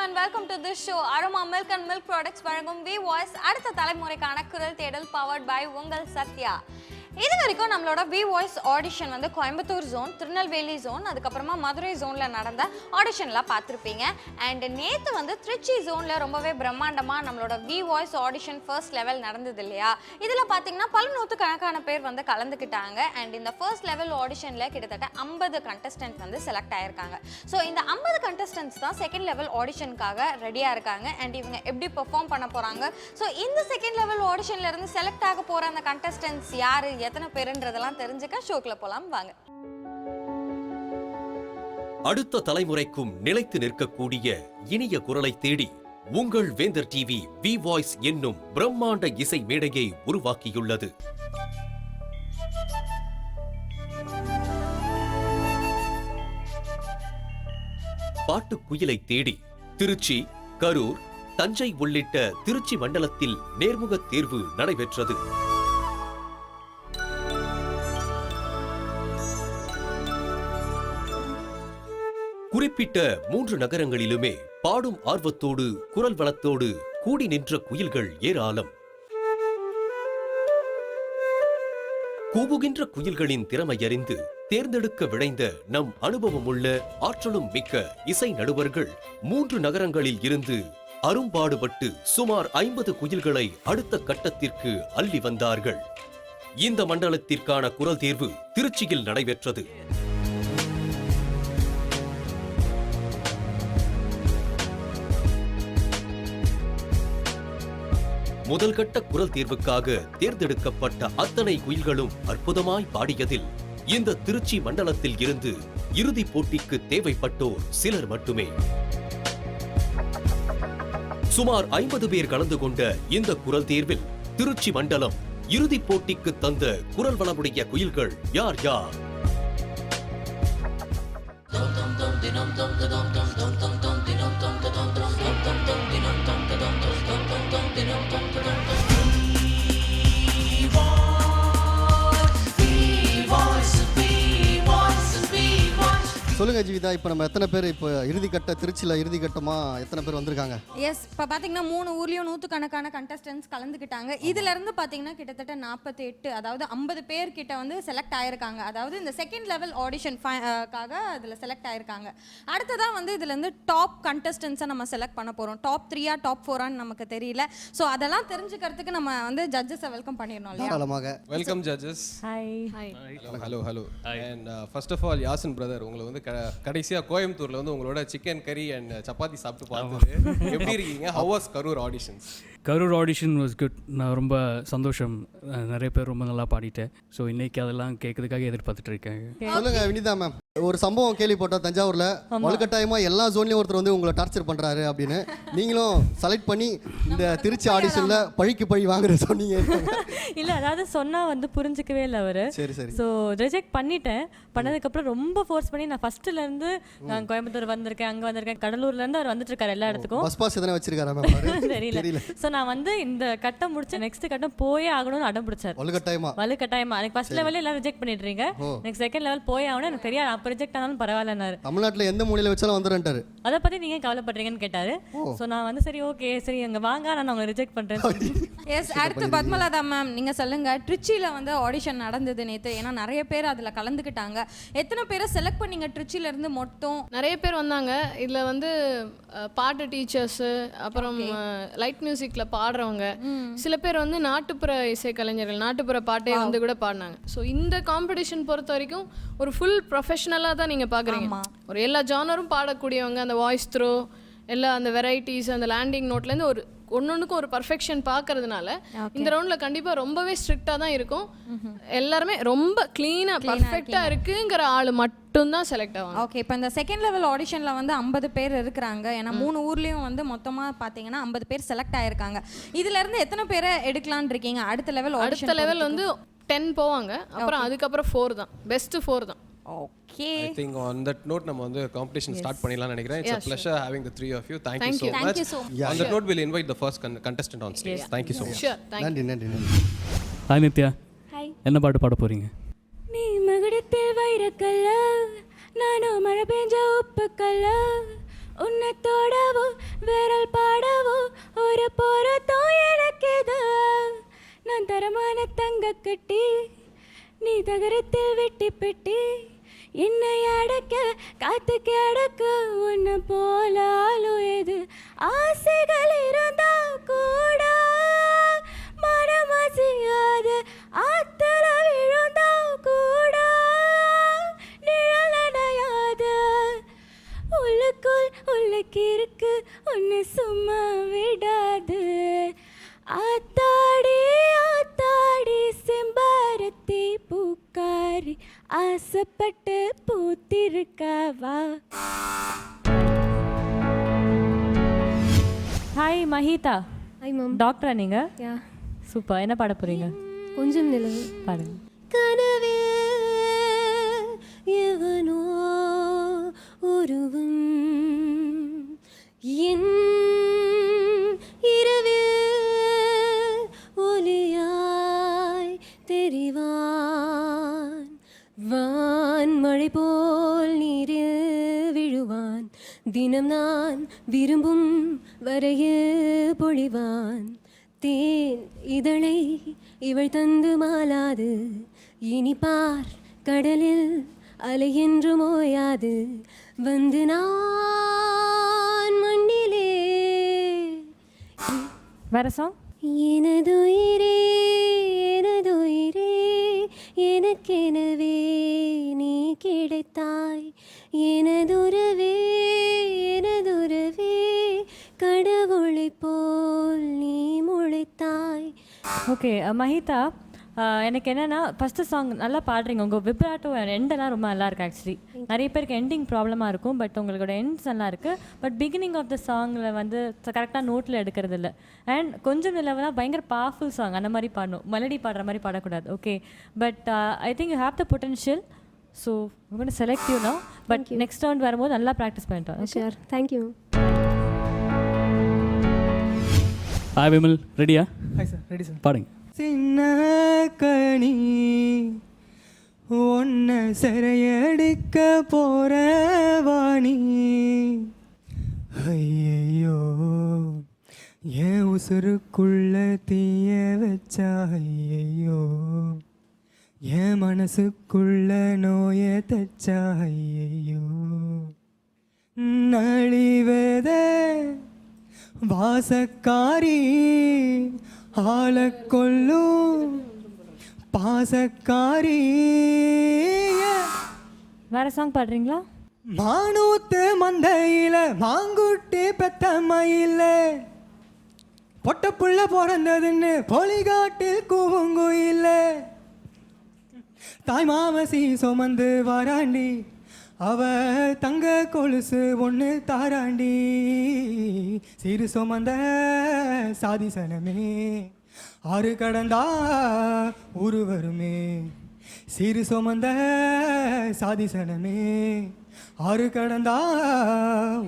and welcome to this show. Aroma Milk and Milk Products வழங்கும் V Voice அடுத்த தலைமுறைக்கான குரல் தேடல் powered by உங்கள் சத்யா. இது வரைக்கும் நம்மளோட V Voice ஆடிஷன் வந்து கோயம்புத்தூர் ஜோன், திருநெல்வேலி ஜோன், அதுக்கப்புறமா மதுரை ஜோனில் நடந்த ஆடிஷன்லாம் பார்த்துருப்பீங்க. அண்ட் நேற்று வந்து திருச்சி ஜோனில் ரொம்பவே பிரம்மாண்டமாக நம்மளோட V Voice audition first level நடந்தது இல்லையா? இதில் பார்த்தீங்கன்னா பல நூற்றுக்கணக்கான பேர் வந்து கலந்துக்கிட்டாங்க. அண்ட் இந்த ஃபர்ஸ்ட் லெவல் ஆடிஷனில் கிட்டத்தட்ட 50 கண்டஸ்டன்ட் வந்து செலக்ட் ஆகிருக்காங்க. ஸோ இந்த 50 கண்டஸ்டன்ட்ஸ் தான் செகண்ட் லெவல் ஆடிஷனுக்காக ரெடியாக இருக்காங்க. அண்ட் இவங்க எப்படி பெர்ஃபார்ம் பண்ண போகிறாங்க, ஸோ இந்த செகண்ட் லெவல் ஆடிஷன்லேருந்து செலக்ட் ஆக போகிற அந்த கண்டஸ்டன்ட்ஸ் யார், எத்தனை பேருன்றதெல்லாம் தெரிஞ்சுக்க ஷோக்குள்ள போலாம் வாங்க. அடுத்த தலைமுறைக்கும் நிலைத்து நிற்கக்கூடிய இனிய குரலை தேடி உங்கள் வேந்தர் டிவி வி வாய்ஸ் என்னும் பிரம்மாண்ட இசை மேடையை உருவாக்கியுள்ளது. பாட்டுக்குயிலை தேடி திருச்சி, கரூர், தஞ்சை உள்ளிட்ட திருச்சி மண்டலத்தில் நேர்முக தேர்வு நடைபெற்றது. குறிப்பிட்ட 3 நகரங்களிலுமே பாடும் ஆர்வத்தோடு குரல் வளத்தோடு கூடி நின்ற குயில்கள் ஏராளம். கூவுகின்ற குயில்களின் திறமையறிந்து தேர்ந்தெடுக்க விளைந்த நம் அனுபவமுள்ள ஆற்றலும் மிக்க இசை நடுவர்கள் 3 நகரங்களில் இருந்து அரும்பாடுபட்டு சுமார் 50 குயில்களை அடுத்த கட்டத்திற்கு அள்ளி வந்தார்கள். இந்த மண்டலத்திற்கான குரல் தேர்வு திருச்சியில் நடைபெற்றது. முதல் கட்ட குரல் தேர்வுக்காக தேர்ந்தெடுக்கப்பட்ட அத்தனை குயில்களும் அற்புதமாய் பாடியதில் இந்த திருச்சி மண்டலத்தில் இருந்து இறுதிப் போட்டிக்கு தேவைப்பட்டோர் சிலர் மட்டுமே. சுமார் 50 பேர் கலந்து கொண்ட இந்த குரல் தேர்வில் திருச்சி மண்டலம் இறுதிப் போட்டிக்கு தந்த குரல் வளமுடைய குயில்கள் யார் யார்? சொல்லுங்க ஜீவிதா, இப்போ நம்ம எத்தனை பேர் இப்போ இறுதிக்கட்ட திருச்சியில் இறுதிக்கட்டமாக எத்தனை பேர் வந்திருக்காங்க? எஸ், இப்போ பார்த்தீங்கன்னா 3 ஊர்லேயும் 100கணக்கான கண்டஸ்டன்ஸ் கலந்துக்கிட்டாங்க. இதுலேருந்து பார்த்தீங்கன்னா கிட்டத்தட்ட 48, அதாவது 50 பேர் கிட்ட வந்து செலக்ட் ஆயிருக்காங்க. அதாவது இந்த செகண்ட் லெவல் ஆடிஷன்காக அதில் செலக்ட் ஆயிருக்காங்க. அடுத்ததான் வந்து இதுலேருந்து டாப் கண்டஸ்டன்ஸை நம்ம செலக்ட் பண்ண போகிறோம். டாப் 3 டாப் 4 நமக்கு தெரியல. ஸோ அதெல்லாம் தெரிஞ்சுக்கிறதுக்கு நம்ம வந்து ஜட்ஜஸை வெல்கம் பண்ணிடணும் இல்லையா? Welcome judges. Hi. Hello. And first of all Yasin brother, உங்களை வந்து கடைசியா கோயம்புத்தூர்ல வந்து உங்களோட சிக்கன் கறி அண்ட் சப்பாத்தி சாப்பிட்டு பார்த்தது எப்படி இருக்கீங்க? How was Karur auditions? Karur audition was good. நான் ரொம்ப சந்தோஷம், நிறைய பேர் ரொம்ப நல்லா பாடிட்டேன். ஸோ இன்னைக்கு அதெல்லாம் கேட்கறதுக்காக எதிர்பார்த்துட்டு இருக்கேன். சொல்லுங்க வினிதா மேம், ஒரு சம்பவம் கேள்விப்பட்டோம் தஞ்சாவூர்ல வலுக்கட்டாயமா எல்லா ஜோன்லயும் ஒருத்தர் வந்து உங்களை டார்ச்சர் பண்றாரு அப்படின்னு. நீங்களும் செலக்ட் பண்ணி இந்த திருச்சி ஆடிஷன்ல பழிக்கு பழி வாங்குற சொன்னீங்க. இல்ல, அதாவது சொன்னா வந்து புரிஞ்சுக்கவே இல்லை அவரு. சரி சரி. ஸோ ரிஜெக்ட் பண்ணிட்டேன். பண்ணதுக்கப்புறம் ரொம்ப ஃபோர்ஸ் பண்ணி நான் ஃபர்ஸ்ட்ல இருந்து நான் கோயம்புத்தூர் வந்திருக்கேன், அங்க வந்திருக்கேன், கடலூர்ல இருந்து அவர் வந்துட்டு இருக்காரு எல்லா இடத்துக்கும். பஸ் பாஸ் எதனா வச்சிருக்காரா மேம்? தெரியல. ஸோ நான் வந்து இந்த கட்டம் முடிச்சு நெக்ஸ்ட் கட்டம் போயே ஆகணும்னு அடம் பிடிச்சார். வலுக்கட்டாயமா எனக்கு ஃபர்ஸ்ட் லெவலில் எல்லாம் ரிஜெக்ட் பண்ணிடுறீங்க, நெக்ஸ்ட் செகண்ட் லெவல் போய் ஆகணும், எனக்கு தெரியாது, அப்போ ரிஜெக்ட் ஆனாலும் பரவாயில்லன்னாரு. தமிழ்நாட்டில் எந்த மூலையில வச்சாலும் வந்துட்டாரு. அதை பத்தி நீங்க கவலைப்படுறீங்கன்னு கேட்டாரு. ஸோ நான் வந்து சரி ஓகே சரி அங்க வாங்க, நான் அவங்க ரிஜெக்ட் பண்றேன். எஸ், அடுத்து பத்மலதா மேம், நீங்க சொல்லுங்க. ட்ரிச்சியில வந்து ஆடிஷன் நடந்தது நேற்று, ஏன்னா நிறைய பேர் அதுல கலந்துக்கிட்டாங்க. எத்தனை பேரை செலக்ட் பண்ணீங்க ட்ரிச்சியில இருந்து? மொத்தம் நிறைய பேர் வந்தாங்க. இதுல வந்து பாட்டு டீச்சர்ஸ், அப்புறம் லைட் மியூசிக்ல பாடுறவங்க, சில பேர் வந்து நாட்டுப்புற இசை கலைஞர்கள், நாட்டுப்புற பாட்டை வந்து கூட பாடினாங்க. ஸோ இந்த காம்படிஷன் பொறுத்த வரைக்கும் ஒரு ஃபுல் ப்ரொஃபஷனலாக தான் நீங்கள் பார்க்குறீங்க. ஒரு எல்லா ஜானரும் பாடக்கூடியவங்க, அந்த வாய்ஸ் த்ரோ, எல்லா அந்த வெரைட்டிஸ், அந்த லேண்டிங் நோட்லேருந்து ஒரு ஒன்னொன்றுக்கும் ஒரு பர்ஃபெக்ஷன் பார்க்கறதுனால இந்த ரவுண்டில் கண்டிப்பாக ரொம்பவே ஸ்ட்ரிக்டாக தான் இருக்கும். எல்லாருமே ரொம்ப க்ளீனாக பர்ஃபெக்டாக இருக்குங்கிற ஆள் மட்டும்தான் செலக்ட் ஆகும். ஓகே, இப்போ இந்த செகண்ட் லெவல் ஆடிஷனில் வந்து 50 பேர் இருக்கிறாங்க. ஏன்னா 3 ஊர்லேயும் வந்து மொத்தமாக பார்த்தீங்கன்னா 50 பேர் செலக்ட் ஆயிருக்காங்க. இதுலேருந்து எத்தனை பேரை எடுக்கலான் இருக்கீங்க அடுத்த லெவல்? அடுத்த லெவல் வந்து 10 போவாங்க, அப்புறம் அதுக்கப்புறம் 4 தான், பெஸ்ட் 4 தான். Okay. I think on that note நம்ம வந்து competition start பண்ணிடலாம் நினைக்கிறேன். It's a pleasure having the three of you. Thank you so much. On that note we'll invite the first contestant on stage. Thank you so much. Sure, thank you. நன்றி. Hi Nithya. Hi. என்ன பாட்டு பாட போறீங்க? நீ மகுடத்தில் வைரக்கல்ல, நானும் மழை பெஞ்ச உப்புக்கல்ல, உன்னை தோடவும் போல் உள்ளக்கு இருக்கு ஒன்று சும்மா விடாது. ஆத்தாடி ஆத்தாடி செம்பருத்தி பூக்காரி ஆசைப்பட்டு பூத்திருக்கவா. ஹாய் மஹிதா. Hi ma'am. டாக்டரா நீங்க? யா. சூப்பர். என்ன பாட போறீங்க? கொஞ்சம் நிலவு. பாடுங்க. கனவே எவனோ ஒருவன் என் இரவில் ஒளியாய் தெரிவான். வான்மழை போல் நீரில் விழுவான். தினம் நான் விரும்பும் வரையில் பொழிவான். தேன் இதழை இவள் தந்து மாலாது. இனி பார் கடலில் அலை என்று மோயாது. வந்து நான் மண்ணிலே வேற சாங்? எனதுயிரே எனதுயிரே எனக்கெனவே நீ கிடைத்தாய். எனதுறவே எனதுறவே கடவுளை போல் நீ முளைத்தாய். ஓகே மஹிதா, எனக்கு என்னென்னா ஃபஸ்ட்டு சாங் நல்லா பாடுறீங்க. உங்கள் விப்ராட்டோ எண்டெல்லாம் ரொம்ப நல்லா இருக்குது. ஆக்சுவலி நிறைய பேருக்கு எண்டிங் ப்ராப்ளமாக இருக்கும், பட் உங்களோட எண்ட்ஸ் நல்லா இருக்குது. பட் பிகினிங் ஆஃப் த சாங்கில் வந்து கரெக்டாக நோட்டில் எடுக்கிறது இல்லை. அண்ட் கொஞ்சம் நிலவுனா பயங்கர பவர்ஃபுல் சாங், அந்த மாதிரி பாடணும். மெலடி பாடுற மாதிரி பாடக்கூடாது. Okay, but I think you have the potential. So select you know. But next round வரும்போது நல்லா ப்ராக்டிஸ் பண்ணிட்டோம். ஷூர். தேங்க்யூ. ஹாய் விமல், ரெடியா? Hi sir, ready sir. பாடுங்க. சின்ன கனி ஒன்ன சிறையெடுக்க போற வாணி. ஐயையோ என் உசுருக்குள்ள தீய வச்சா. ஐயையோ என் மனசுக்குள்ள நோய தச்சா. ஐயையோ நலிவத வாசக்காரி ஆள கொல்லும் பாசக்காரி. வேற சாங் பாடுறீங்களா? மானூத்து மந்தையில மாங்குட்டி பெத்த மயில பொட்ட புள்ள பிறந்ததுன்னு பொலிகாட்டில் கூவுங்குயில. தாய் மாமசி சுமந்து வராண்டி அவ தங்க கொலுசு ஒன்று தாராண்டி. சிறு சுமந்த சாதிசனமே ஆறு கடந்தா ஊரு வருமே. சிறு சுமந்த சாதிசனமே ஆறு கடந்தா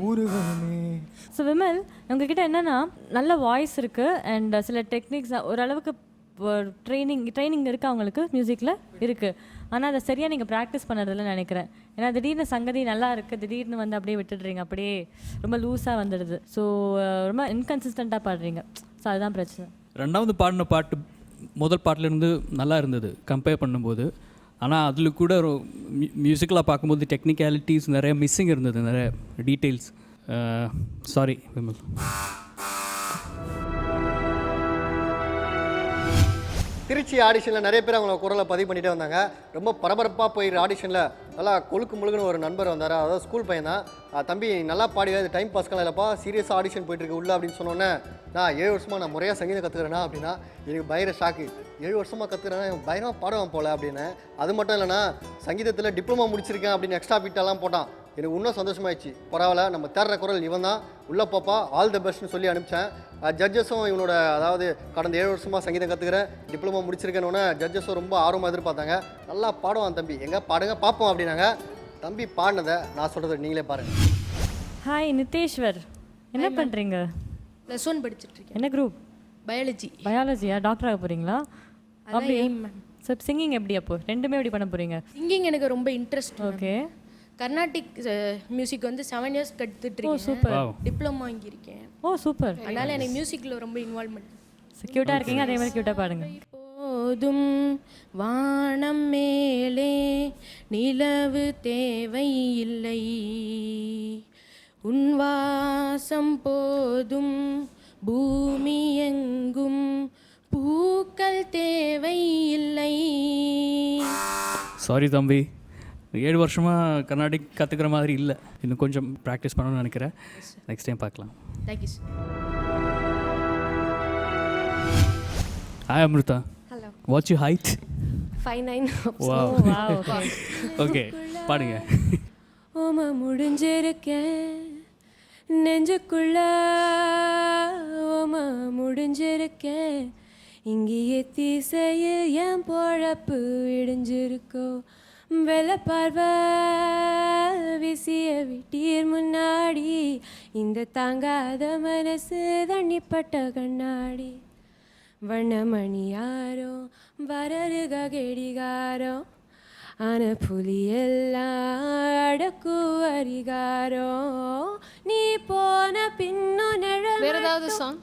ஊரு வருமே. ஸோ விமல், உங்ககிட்ட என்னென்னா நல்ல வாய்ஸ் இருக்குது அண்ட் சில டெக்னிக்ஸ் ஓரளவுக்கு ட்ரைனிங் இருக்குது அவங்களுக்கு மியூசிக்கில் இருக்குது. ஆனால் அதை சரியாக நீங்கள் ப்ராக்டிஸ் பண்ணுறதில்ல நினைக்கிறேன். ஏன்னா திடீர்னு சங்கதி நல்லா இருக்குது, திடீர்னு வந்து அப்படியே விட்டுடுறீங்க, அப்படியே ரொம்ப லூஸாக வந்துடுது. ஸோ ரொம்ப இன்கன்சிஸ்டண்ட்டாக பாடுறீங்க. ஸோ அதுதான் பிரச்சனை. ரெண்டாவது பாடின பாட்டு முதல் பாட்டிலேருந்து நல்லா இருந்தது கம்பேர் பண்ணும்போது. ஆனால் அதில் கூட மியூசிக்கலாக பார்க்கும்போது டெக்னிக்காலிட்டிஸ் நிறைய மிஸ்ஸிங் இருந்தது, நிறைய டீட்டெயில்ஸ். சாரி விமல். திருச்சி ஆடிஷனில் நிறைய பேர் அவங்கள குரலை பதிவு பண்ணிகிட்டே வந்தாங்க. ரொம்ப பரபரப்பாக போயிடுற ஆடிஷனில் நல்லா கொழுக்கு முழுகுன்னு ஒரு நண்பர் வந்தார். அதாவது ஸ்கூல் பையன் தான். தம்பி நல்லா பாடி, அது டைம் பாஸ்க்கெல்லாம் இல்லைப்பா, சீரியஸாக ஆடிஷன் போயிட்டுருக்கு உள்ள அப்படின்னு சொன்னோன்னே, நான் 7 வருஷமாக நான் முறையாக சங்கீதம் கற்றுக்கிறேன்னா அப்படின்னா எனக்கு பயங்கர ஷாக்கு. 7 வருஷமாக கற்றுக்கிறேன்னா பயங்கரமாக பாடுவான் போல் அப்படின்னு. அது மட்டும் இல்லைனா சங்கீதத்தில் டிப்ளமோ முடிச்சிருக்கேன் அப்படின்னு எக்ஸ்ட்ரா பிட்டெல்லாம் போட்டான். எனக்கு இன்னும் சந்தோஷமாயிடுச்சு. பரவாயில்ல, நம்ம தேடுற குரல் இவன் தான், உள்ள பாப்பா, ஆல் த பெஸ்ட்னு சொல்லி அனுப்பிச்சேன். ஜட்ஜஸும் இவனோட அதாவது கடந்த 7 வருஷமாக சங்கீதம் கற்றுக்கிறேன், டிப்ளமோ முடிச்சிருக்கேன்னு ஜட்ஜஸும் ரொம்ப ஆர்வமாக எதிர்பார்த்தாங்க. நல்லா பாடுவான் தம்பி, எங்கே பாடுங்க பார்ப்போம் அப்படின்னாங்க. தம்பி பாடினதை நான் சொல்கிறத நீங்களே பாருங்கள். ஹாய் நிதேஷ்வர், என்ன பண்ணுறீங்க? +1 படிச்சுட்டு இருக்கேன். என்ன குரூப்? பயாலஜி. பயாலஜியா? டாக்டர் ஆக போகிறீங்களா? அப்படி சார் சிங்கிங் எப்படி? அப்போ ரெண்டுமே எப்படி பண்ண போகிறீங்க? சிங்கிங் எனக்கு ரொம்ப இன்ட்ரெஸ்ட். ஓகே. கர்நாடிக் மியூசிக் வந்து 7 இயர்ஸ் கற்றுட்டு இருக்கேன். சூப்பர். டிப்ளமோ வாங்கியிருக்கேன். ஓ சூப்பர். அதனால எனக்கு மியூசிக்கில் ரொம்ப இன்வால்வ்மெண்ட். க்யூட்டாக இருக்கீங்க, அதே மாதிரி க்யூட்டாக பாடுங்க. போதும் வானம் மேலே நிலவு தேவையில்லை, உன் வாசம் போதும் பூமி எங்கும் பூக்கள் தேவையில்லை. சாரி தம்பி, 7 வருஷமாக கர்நாடிக் கற்றுக்கிற மாதிரி இல்லை. இன்னும் கொஞ்சம் ப்ராக்டிஸ் பண்ணணும்னு நினைக்கிறேன். நெக்ஸ்ட் டைம் பார்க்கலாம். Thank you sir. Hi Amritha. Hello. What's you height? 5'9". Wow. Okay okay பாடுங்க. ஓமா முடிஞ்சிருக்கேன் நெஞ்சுக்குள்ள, ஓமா முடிஞ்சிருக்கேன் இங்கேயே தீசையில் என் பொழப்பு இடிஞ்சிருக்கோ, வெள்ள பார்வை வீசிய விட்டீர் முன்னாடி, இந்த தாங்காத மனசு தண்ணிப்பட்ட கண்ணாடி, வண்ணமணி யாரோ வரருக கெடிகாரோ, ஆன புலியெல்லாம் அடக்கு அரிகாரோ, நீ போன பின்னும் நிழல் வேற ஏதாவது சாங்?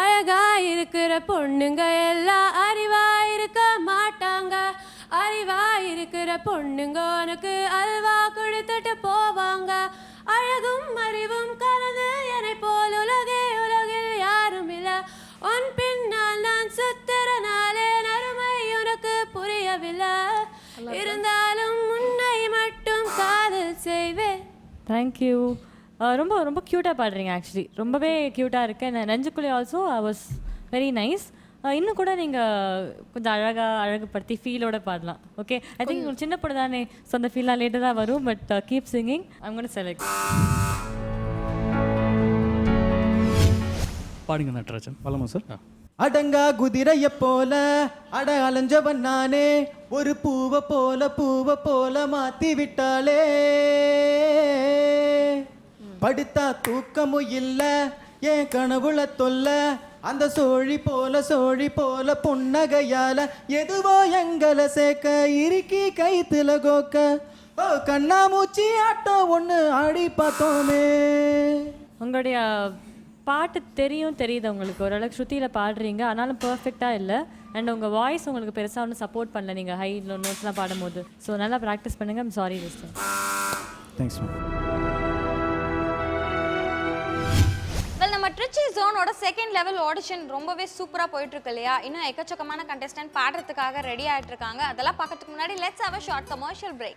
அழகா இருக்கிற பொண்ணுங்க எல்லாம் அறிவா இருக்க மாட்டாங்க, அறிவா இருக்கிற பொண்ணுங்க உனக்கு அல்வா கொடுத்துட்டு போவாங்க, அழகும் அறிவும் கலந்து என்னை போல் உலகில் யாரும் இல்ல, உன் பின்னால் நான் சுத்துறனாலே நறுமை உனக்கு புரியவில்லை, இருந்தாலும் உன்னை மட்டும் காதல் செய்வேன். தேங்க்யூ. ரொம்ப ரொம்ப க்யூட்டாக பாடுறீங்க. ஆக்சுவலி ரொம்பவே க்யூட்டாக இருக்கு. நெஞ்சுக்குள்ளே also I was very nice. இன்னும் கூட நீங்கள் கொஞ்சம் அழகுப்படுத்தி ஃபீலோட பாடலாம். ஓகே, ஐ திங்க் ஒரு சின்ன பொண்ணு தானே, ஸோ அந்த ஃபீலாக லேட்டாக தான் வரும். But keep singing. I'm gonna select. பாடுங்க நடராஜன். பலமா சார்? அடங்கா குதிரைய போல அட அலைஞ்சவன் நானே, ஒரு பூவை போல மாத்தி விட்டாளே, படுத்தா தூக்கமும் இல்ல என் கனவுல தொல்ல, அந்த சோழி போல புன்னகையால எதுவோ எங்களை சேர்க்க இறுக்கி கைத்துல கோக்க, ஓ கண்ணாமூச்சி ஆட்டம் ஒன்று ஆடி பார்த்தோமே. உங்களுடைய பாட்டு தெரியுது உங்களுக்கு, ஓரளவுக்கு ஸ்ருதியில் பாடுறீங்க, ஆனாலும் பர்ஃபெக்டாக இல்லை. அண்ட் உங்கள் வாய்ஸ் உங்களுக்கு பெருசாக ஒன்றும் சப்போர்ட் பண்ணல நீங்கள் ஹை நோட்ஸ்லாம் பாடும்போது. ஸோ நல்லா ப்ராக்டிஸ் பண்ணுங்கள். I'm sorry this time. Thanks ma'am. நம்ம ட்ரிச்சி ஜோனோட செகண்ட் லெவல் ஆடிஷன் ரொம்பவே சூப்பராக போயிட்டு இருக்கு இல்லையா? இன்னும் எக்கச்சக்கமான கண்டெஸ்டன்ட் பாடுறதுக்காக ரெடி ஆகிட்டு இருக்காங்க. அதெல்லாம் பார்க்கறதுக்கு முன்னாடி let's have a short commercial break.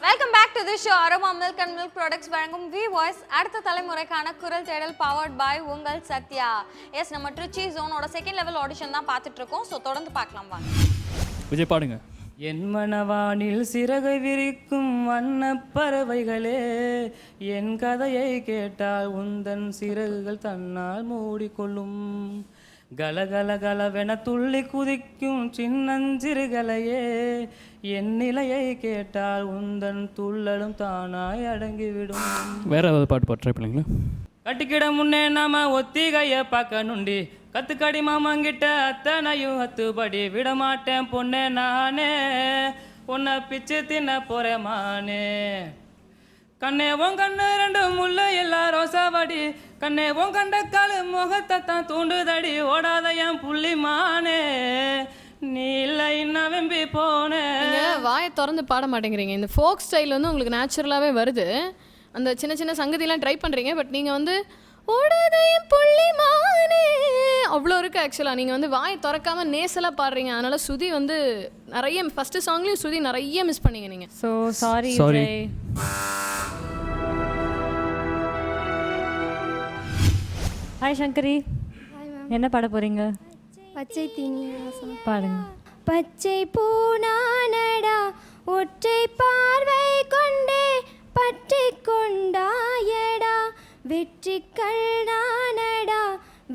Welcome back to the show. Aroma milk and milk products வழங்கும் வி வாய்ஸ் அடுத்த தலைமுறைக்கான குரல் தேடல் பவர்ட் பை உங்கள் சத்யா. எஸ், நம்ம ட்ரிச்சி ஜோனோட செகண்ட் லெவல் ஆடிஷன் தான் பார்த்துட்டு இருக்கோம். ஸோ தொடர்ந்து பார்க்கலாம் வாங்க. விஜய் பாடுங்க. என் மனவானில் சிறகை விரிக்கும் வண்ணப் பறவைகளே, என் கதையை கேட்டால் உந்தன் சிறகுகள் தன்னால் மூடிக்கொள்ளும், கலகலகலவென துள்ளி குதிக்கும் சின்னஞ்சிறுகளையே, என் நிலையை கேட்டால் உந்தன் துள்ளலும் தானாய் அடங்கிவிடும். வேற ஏதாவது பாட்டு ட்ரை பண்ணுங்களா? கட்டிக்கிட முன்னே நாம ஒத்திகைய பார்க்கணுண்டி, கத்துக்கடி மாமாங்கிட்ட அத்தனையும் அத்துபடி விடமாட்டேன் பொண்ணே நானே, உன்னை பிச்சு தின்ன போறேமானே, கண்ணே உன் கண்ணு ரெண்டு முள்ளு எல்லாரும் சாவடி, கண்ணே உன் கண்ட காலு முகத்தை தான் தூண்டுதடி, ஓடாத என் புள்ளிமானே, நீ இல்லை இன்னும் வெம்பி போனேன். வாயை திறந்து பாட மாட்டேங்கிறீங்க. இந்த ஃபோக் ஸ்டைல் வந்து உங்களுக்கு நேச்சுரலாகவே வருது. அந்த சின்ன சின்ன சங்கதியெல்லாம் ட்ரை பண்ணுறீங்க. பட் நீங்கள் வந்து ஓடாதையும் புள்ளிமானே அவ்வளோ இருக்குது. ஆக்சுவலாக நீங்கள் வந்து வாயை திறக்காமல் நேசலாக பாடுறீங்க. அதனால் சுதி வந்து நிறைய ஃபஸ்ட்டு சாங்லேயும் சுதி நிறைய மிஸ் பண்ணீங்க நீங்கள். So sorry. ஹாய் சங்கரி, என்ன பாட போகிறீங்க? பச்சை தீனி பாடுங்க. பச்சை பூனானடா ஒற்றை பார்வை கொண்டே பற்றி கொண்டாயடா, வெற்றி கண்ணானடா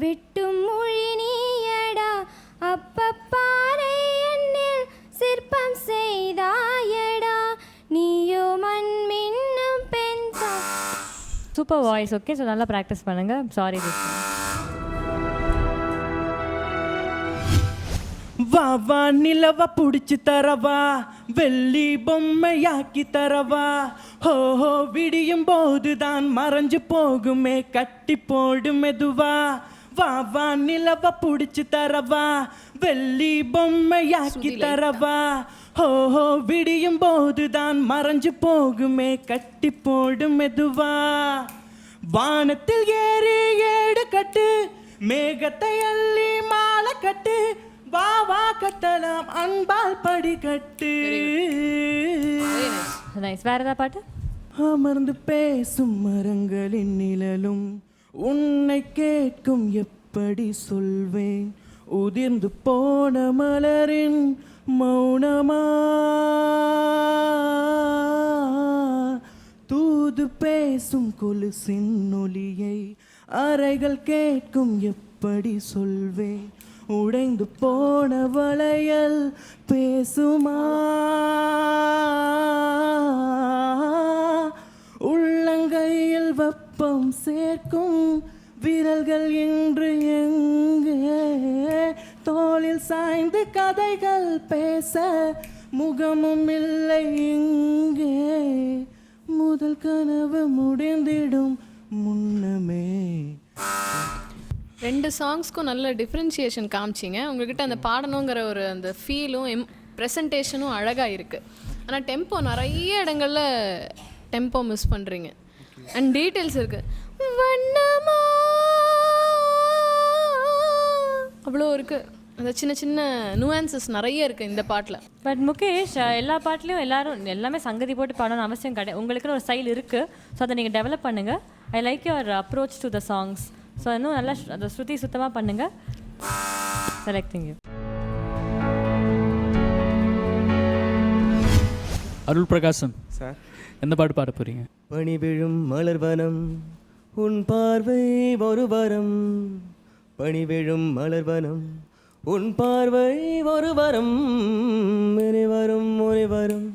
விட்டும் மொழி நீயடா, அப்பப்பாறை என்னில் சிற்பம் செய்தாயடா, நீயோ மண் மின்னும் பெண். Super voice. ஓகே, ஸோ நல்லா ப்ராக்டிஸ் பண்ணுங்கள். Sorry this. வா வா நிலவ புடிச்சு தரவா, வெள்ளி பொம்மையாக்கி தரவா, ஹோ விடியும் போதுதான் மறைஞ்சு போகுமே கட்டி போடு மெதுவா, வா வா நிலவ புடிச்சு தரவா வெள்ளி பொம்மையாக்கி தரவா ஹோ விடியும் போதுதான் மறைஞ்சு போகுமே கட்டி போடும் மெதுவா வானத்தில் ஏறி ஏடு கட்டு மேகத்தை அள்ளி மாலை கட்டு வா வா கட்டலாம் அன்பால் படிக்கட்டு. நைஸ். வேற ஏதாவது பாட்டு? அமர்ந்து பேசும் மரங்களின் நிழலும் உன்னை கேட்கும் எப்படி சொல்வேன் உதிர்ந்து போன மலரின் மௌனமா தூது பேசும் கொலுசின் ஒலியை அறைகள் கேட்கும் எப்படி சொல்வேன் உடைந்து போன வளையல் பேசுமா உள்ளங்கையில் வெப்பம் சேர்க்கும் விரல்கள் என்று எங்கே தோளில் சாய்ந்து கதைகள் பேச முகமும் இல்லை இங்கே முதல் கனவு முடிந்திடும் முன்னமே. 2 சாங்ஸ்க்கும் நல்ல டிஃப்ரென்சியேஷன் காமிச்சிங்க. உங்ககிட்ட அந்த பாடணுங்கிற ஒரு அந்த ஃபீலும் ப்ரெசன்டேஷனும் அழகாக இருக்குது. ஆனால் டெம்போ நிறைய இடங்களில் டெம்போ மிஸ் பண்ணுறீங்க அண்ட் டீட்டெயில்ஸ் இருக்குது வண்ணமா அவ்வளோ இருக்குது. அந்த சின்ன சின்ன நுவான்சஸ் நிறைய இருக்குது இந்த பாட்டில். பட் முகேஷ், எல்லா பாட்டுலையும் எல்லாமே சங்கதி போட்டு பாடணும்னு அவசியம் கிடையாது. உங்களுக்குன்னு ஒரு ஸ்டைல் இருக்குது. ஸோ அதை நீங்கள் டெவலப் பண்ணுங்கள். I like your approach to the songs. So இன்னும் நல்லா அதை ஸ்ருதி சுத்தமாக பண்ணுங்கள். Selecting you. அருள் பிரகாசம் சார், எந்த பாட்டு பாட போகிறீங்க? பனி விழும் மலர்வனம் உன் பார்வை ஒரு வரம் பனி விழும் மலர்வனம் உன் பார்வை ஒரு வரம் இனி வரும் முனி வரும்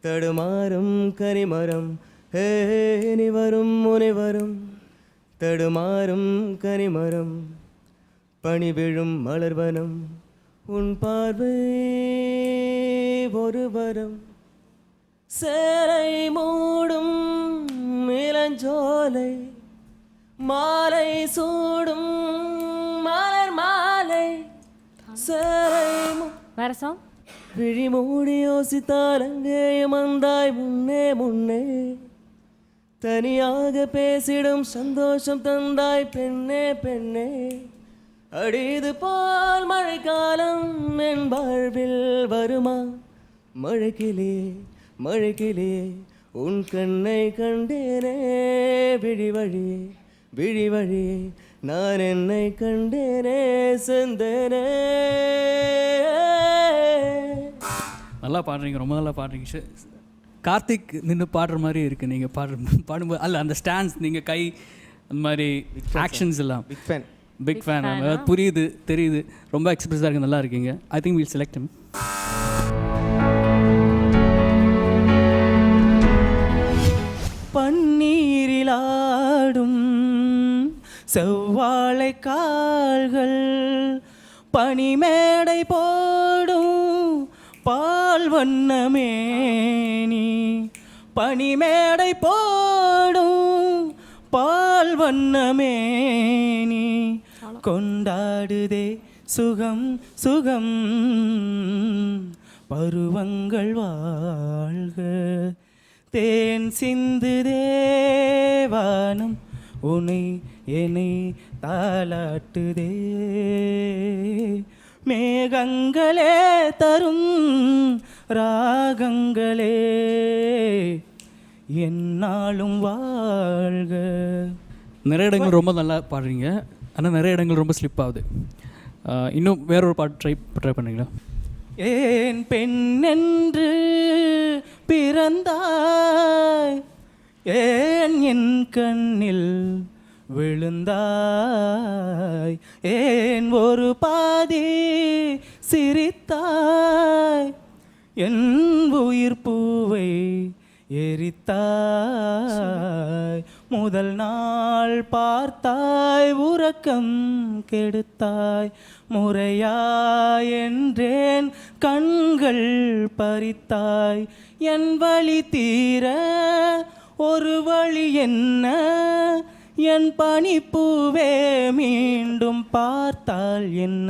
தடுமாறும் கனிமரம் ஹே இனி வரும் முனி வரும் தடுமாறும் கனிமரம் பனி விழும் மலர்வனம் உன் பார்வை ஒரு வரம் சேலை மூடும் இளஞ்சோலை மாலை சூடும் மலர் மாலை சேலை வேற சாங்? விழி மூடி யோசித்தால் அங்கேயும் வந்தாய் முன்னே முன்னே தனியாக பேசிடும் சந்தோஷம் தந்தாய் பெண்ணே பெண்ணே அடிது போல் மழைக்காலம் என் வாழ்வில் வருமா மழைக்கிலே மழைக்கிலே உன் கண்ணை கண்டேனே விழி வழியே விழி வழியே நான் என்னை கண்டேனே செந்தேனே. நல்லா பாடுறீங்க, ரொம்ப நல்லா பாடுறீங்க. கார்த்திக் நின்று பாடுற மாதிரி இருக்குது நீங்கள் பாடும்போது. அல்ல அந்த ஸ்டாண்ட்ஸ், நீங்கள் கை அந்த மாதிரி ஆக்ஷன்ஸ் எல்லாம் பிக் ஃபேன். புரியுது, தெரியுது, ரொம்ப எக்ஸ்பிரஸாக இருக்குது, நல்லா இருக்கீங்க. I think will select him. பன்னீரில் ஆடும் செவ்வாழை கால்கள் பனிமேடை போடும் பால் வண்ணமேனி பனிமேடை போடும் பால் வண்ணமேனி கொண்டாடுதே சுகம் சுகம் பருவங்கள் வாழ்க தேன் சிந்து தேவானம் உனை என்னை தாலாட்டுதே மேகங்களே தரும் ராகங்களே என்னாலும் வாழ்க. நிறைய இடங்கள் ரொம்ப நல்லா பாடுறீங்க, ஆனால் நிறைய இடங்கள் ரொம்ப ஸ்லிப் ஆகுது. இன்னும் வேறொரு பாட்டு ட்ரை பண்ணுறீங்களா? ஏன் பெண்ணென்று பிறந்தாய் ஏன் என் கண்ணில் விழுந்தாய் ஏன் ஒரு பாதி சிரித்தாய் என் உயிர் பூவை எரித்தாய் முதல் நாள் பார்த்தாய் உறக்கம் கெடுத்தாய் முறையாய் என்றேன் கண்கள் பறித்தாய் என் வழி தீர ஒரு வழி என்ன என் பனிப்பூவே மீண்டும் பார்த்தால் என்ன.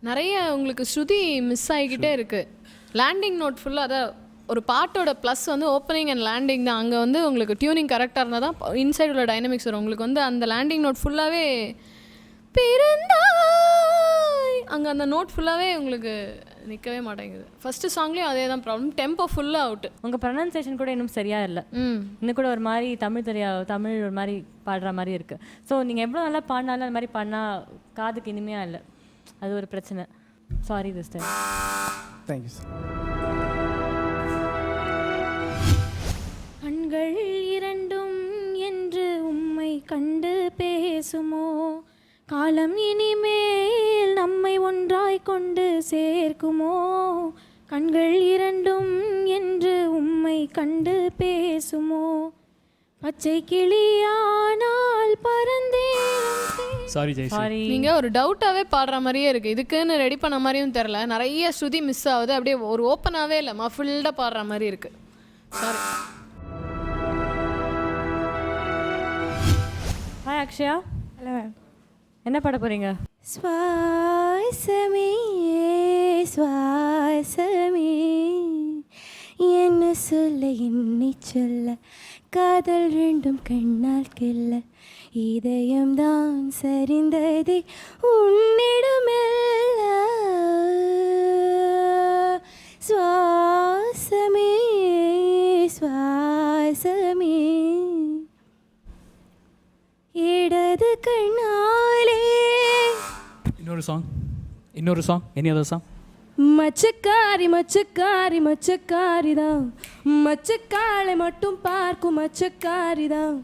நிறைய உங்களுக்கு ஸ்ருதி மிஸ் ஆகிக்கிட்டே இருக்குது. லேண்டிங் நோட் ஃபுல்லாக அதான் ஒரு பாட்டோட ப்ளஸ் வந்து ஓப்பனிங் அண்ட் லேண்டிங் தான். அங்கே வந்து உங்களுக்கு டியூனிங் கரெக்டாக இருந்தால் தான் இன்சைட் உள்ள டைனமிக்ஸ் வரும். உங்களுக்கு வந்து அந்த லேண்டிங் நோட் ஃபுல்லாகவே பிறந்தாய் அங்கே அந்த நோட் ஃபுல்லாகவே உங்களுக்கு நிற்கவே மாட்டேங்குது. ஃபஸ்ட்டு சாங்லேயும் அதே தான் ப்ராப்ளம். டெம்போ ஃபுல்லாக அவுட்டு. உங்கள் ப்ரொனன்சியேஷன் கூட இன்னும் சரியாக இல்லை. இன்னும் கூட ஒரு மாதிரி தமிழ் ஒரு மாதிரி பாடுற மாதிரி இருக்குது. ஸோ நீங்கள் எவ்வளோ நல்லா பாடினாலும் அந்த மாதிரி பாடினா காதுக்கு இனிமையாக இல்லை. அது ஒரு பிரச்சனை. Sorry this time. Thank you sir. கண்கள் இரண்டும் என்று உம்மை கண்டு பேசுமோ, காலம் இனிமேல் நம்மை ஒன்றாய் கொண்டு சேர்க்குமோ. கண்கள் இரண்டும் என்று உம்மை கண்டு பேசுமோ, பச்சை கிளியானால் பறந்தே. சாரி ஜெய். சாரி. நீங்கள் ஒரு டவுட்டாகவே பாடுற மாதிரியே இருக்குது. இதுக்குன்னு ரெடி பண்ண மாதிரியும் தெரில. நிறைய ஸ்ருதி மிஸ் ஆகுது. அப்படியே ஒரு ஓப்பனாகவே இல்லை, மஃபில்டாக பாடுற மாதிரி இருக்குது. Sorry. Hi Akshaya. Hello ma'am. என்ன பாட போகிறீங்க? சுவாசமே சுவாசமே என்ன சொல்ல என்னை சொல்ல, காதல் ரெண்டும் கண்ணால் கில்ல, இதயம்தான் சரிந்ததே உன்னிடமெல்ல. சுவாசமே சுவாசமே இடது கண்ணாலே. இன்னொரு சாங் எனி அதர் சாங்? மச்சக்காரி மச்சக்காரி மச்சக்காரிதான், மச்சக்காலை மட்டும் பார்க்கும் மச்சக்காரிதான்.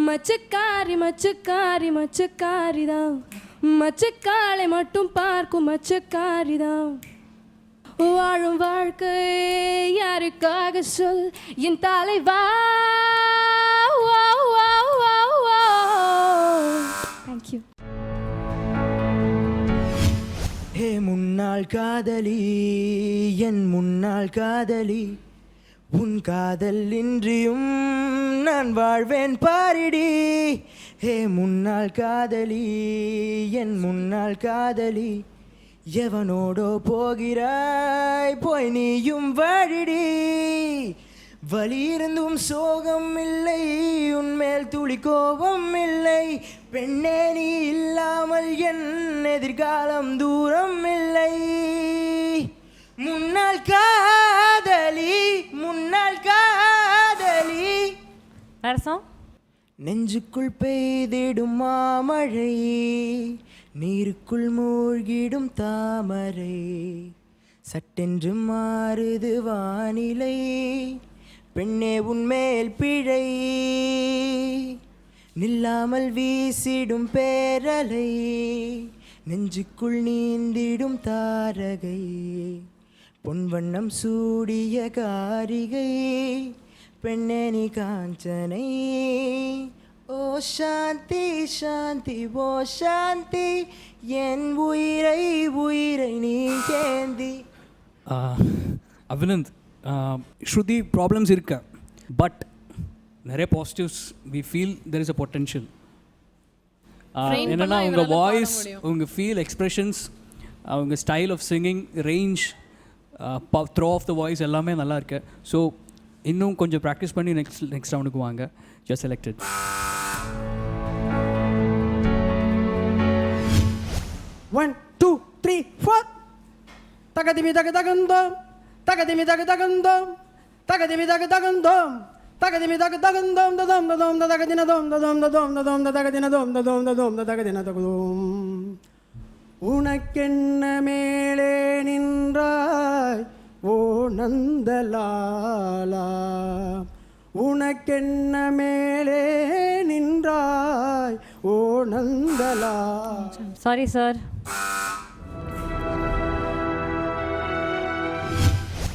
மச்சக்காரி மச்சக்காரி மச்சக்காரிதான், மச்சக்காலை மட்டும் பார்க்கும் மச்சக்காரிதான். வாழும் வாழ்க்கை யாருக்காக சொல் என் தலைவா. தேங்க்யூ. ஹே முன்னாள் காதலி, என் முன்னாள் காதலி, உன் காதல் இன்றியும் நான் வாழ்வேன் பாரிடி. ஹே முன்னாள் காதலி, என் முன்னாள் காதலி, எவனோடோ போகிறாய் போய் நீயும் வாழிடி. வலி இருந்தும் சோகம் இல்லை, உன்மேல் துளி கோபம் இல்லை. பெண்ணே நீ இல்லாமல் என் எதிர்காலம் தூரம் இல்லை. முன்னாள் காதலி முன்னாள் காதலி. வேறு சாங்? நெஞ்சுக்குள் பெய்திடும் மாமழை, நீருக்குள் மூழ்கிடும் தாமரை, சட்டென்று மாறுது வானிலை, பெண்ணே உன்மேல் பிழை. நில்லாமல் வீசிடும் பேரலை, நெஞ்சுக்குள் நீந்திடும் தாரகை, பொன்வண்ணம் சூடிய காரிகை, பெண்ணே நீ காஞ்சனை. ஓ சாந்தி சாந்தி ஓ சாந்தி, என் உயிரை உயிரை நீ ஏந்தி. அபினந்த், ஸ்ருதி ப்ராப்ளம்ஸ் இருக்கு, பட் நிறைய positives we feel there is a potential. என்னென்னா உங்கள் வாய்ஸ், உங்கள் ஃபீல், எக்ஸ்ப்ரெஷன்ஸ், அவங்க style of singing, range, throw of the voice எல்லாமே நல்லா இருக்கு. ஸோ இன்னும் கொஞ்சம் ப்ராக்டிஸ் பண்ணி நெக்ஸ்ட் ரவுண்டுக்கு வாங்க. You are selected. One, two, three, four. Takadimi takadagandom, takadimi takadagandom, takadimi takadagandom, takadimi takadagandom, dadom dadom dadakadina dom dadom dadom dadom dadakadina dom dadom dadom dadakadina dadom. உனக்கென்ன மேலே நின்றாய் ஓ நந்தலாலா, உனக்கென்ன மேலே நின்றாய் ஓ நந்தலா. Sorry sir.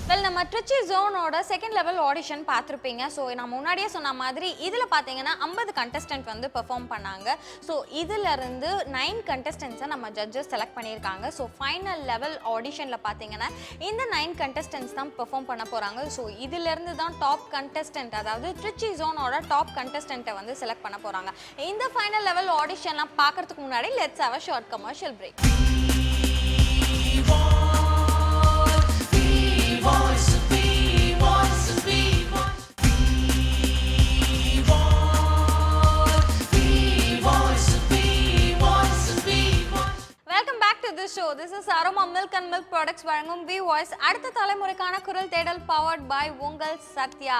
வெல் நம்ம ட்ரிச்சி ஜோனோட செகண்ட் லெவல் ஆடிஷன் பார்த்துருப்பீங்க. ஸோ நான் முன்னாடியே சொன்ன மாதிரி இதில் பார்த்தீங்கன்னா 50 கண்டஸ்டன்ட் வந்து பெர்ஃபார்ம் பண்ணாங்க. ஸோ இதிலிருந்து 9 கண்டஸ்டன்ஸை நம்ம ஜட்ஜஸ் செலக்ட் பண்ணியிருக்காங்க. ஸோ ஃபைனல் லெவல் ஆடிஷனில் பார்த்தீங்கன்னா இந்த 9 கண்டஸ்டன்ஸ் தான் பெர்ஃபார்ம் பண்ண போகிறாங்க. ஸோ இதிலிருந்து தான் டாப் கண்டஸ்டன்ட், அதாவது ட்ரிச்சி ஜோனோட டாப் கண்டஸ்டன்ட்டை வந்து செலக்ட் பண்ண போகிறாங்க. இந்த ஃபைனல் லெவல் ஆடிஷன்லாம் பார்க்கறதுக்கு முன்னாடி let's have a short commercial break. Welcome back to this show. This is aroma milk and milk products வழங்கும் வி வாய்ஸ், அடுத்த தலைமுறைக்கான குரல் தேடல் பவர்ட் பை உங்கள் சத்யா.